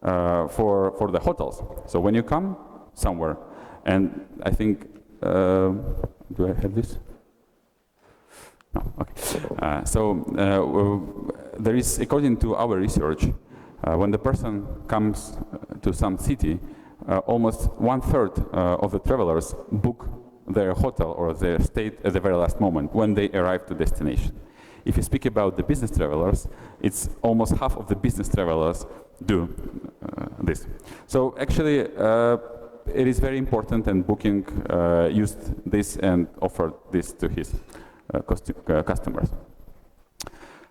for the hotels. So when you come somewhere, and I think, do I have this? No, okay. There is, according to our research, when the person comes to some city, almost 1/3 of the travelers book their hotel or their stay at the very last moment when they arrive to destination. If you speak about the business travelers, it's almost half of the business travelers do this. So actually, it is very important, and Booking used this and offered this to his customers.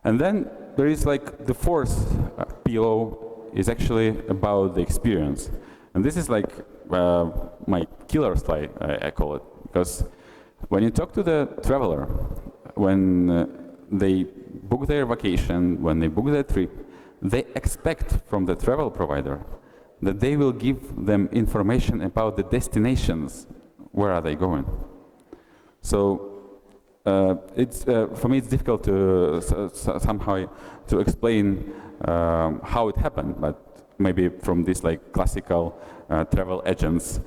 And then there is like the fourth pillar is actually about the experience. And this is like my killer slide, I call it, because when you talk to the traveler, when they book their vacation, when they book their trip, they expect from the travel provider that they will give them information about the destinations, where are they going. So it's for me it's difficult to somehow to explain how it happened, but maybe from this like classical travel agents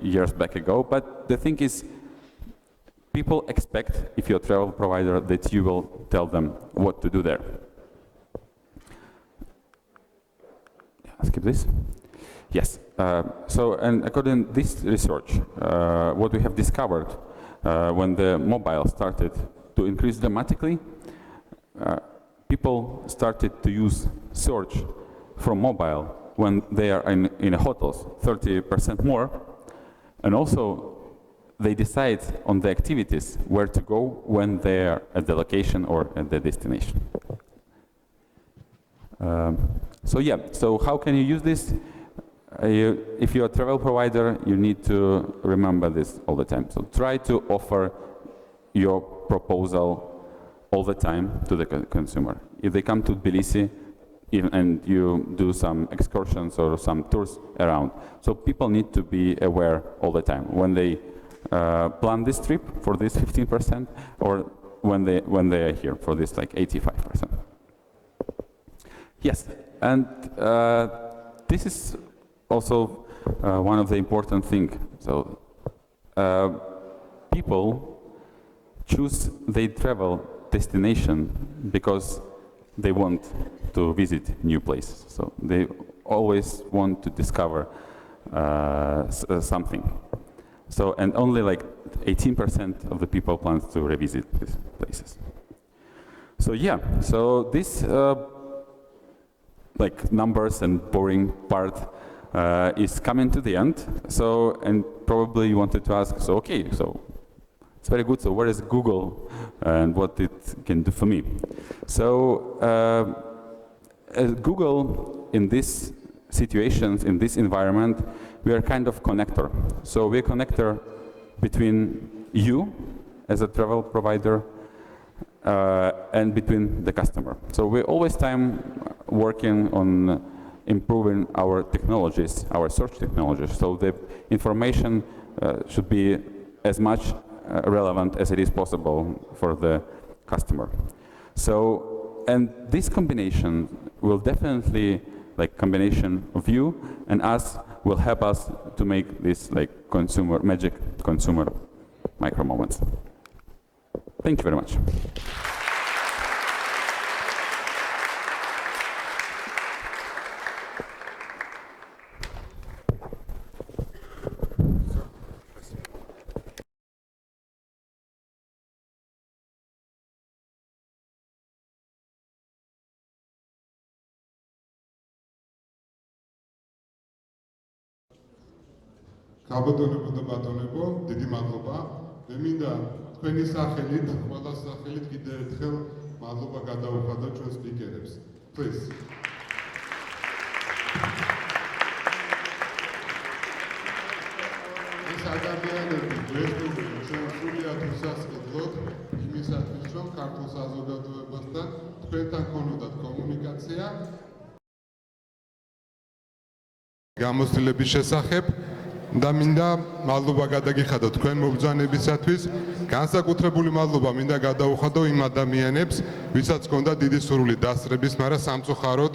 years back ago. But the thing is, people expect, if you're a travel provider, that you will tell them what to do there. Skip this. Yes. And according to this research, what we have discovered when the mobile started to increase dramatically, people started to use search from mobile when they are in hotels, 30% more, and also they decide on the activities where to go when they are at the location or at the destination. So how can you use this? If you're a travel provider, you need to remember this all the time. So try to offer your proposal all the time to the consumer. If they come to Tbilisi and you do some excursions or some tours around, so people need to be aware all the time when they plan this trip for this 15%, or when they are here for this like 85%. Yes, and this is also one of the important things. So people choose their travel destination because they want to visit new places. So they always want to discover something. So, and only like 18% of the people plan to revisit these places. So yeah, so this like numbers and boring part is coming to the end. So, and probably you wanted to ask, so okay, so it's very good, so where is Google and what it can do for me? So Google, in these situations, in this environment, we are kind of connector. So we're a connector between you as a travel provider and between the customer. So we're always working on improving our technologies, our search technologies. So the information should be as much relevant as it is possible for the customer. So, and this combination will definitely, like combination of you and us, will help us to make this like consumer magic, consumer micro moments. Thank you very much. გაბატონებო და ბატონებო, დიდი მადლობა. მე მინდა თქვენი სახელით, ყველა სახელით კიდევ ერთხელ მადლობა გადავუხადო ჩვენ სპიკერებს. Please. ეს ადამიანი ადამიანები რესპუბლიკა ჩვენ სრულიად უსასყიდლოდ იმისათვის, რომ ქართულ საზოგადოებასთან თქვენთან ქონოდათ კომუნიკაცია გამოცდილების შესახებ და მინდა მადლობა გადაგიხადო თქვენ მობრძანებისათვის. განსაკუთრებული მადლობა მინდა გადაუხადო იმ ადამიანებს, ვისაც ჰქონდა დიდი სურვილი დასწრების, მაგრამ სამწუხაროდ,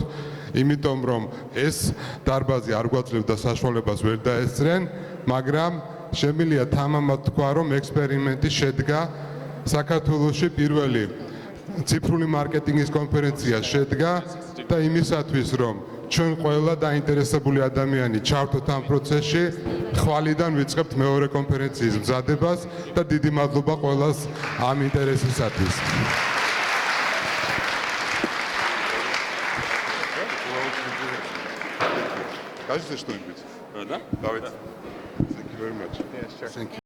იმიტომ რომ ეს დარბაზი არ გვაძლევდა საშუალებას ვერ დაესწრენ, მაგრამ შემიძლია თამამად თქვა, რომ ექსპერიმენტი შედგა საქართველოში პირველი ციფრული მარკეტინგის კონფერენცია შედგა და იმისათვის, რომ ჩვენ ყველა დაინტერესებული ადამიანი ჩავთოთ ამ პროცესში, ხვალიდან ვიწყებთ მეორე კონფერენციის მზადებას და დიდი მადლობა ყველას ამ ინტერესისათვის. Кажется, что-нибудь? Да? Давайте. Thank you very much. Yeah, sure. Thank you.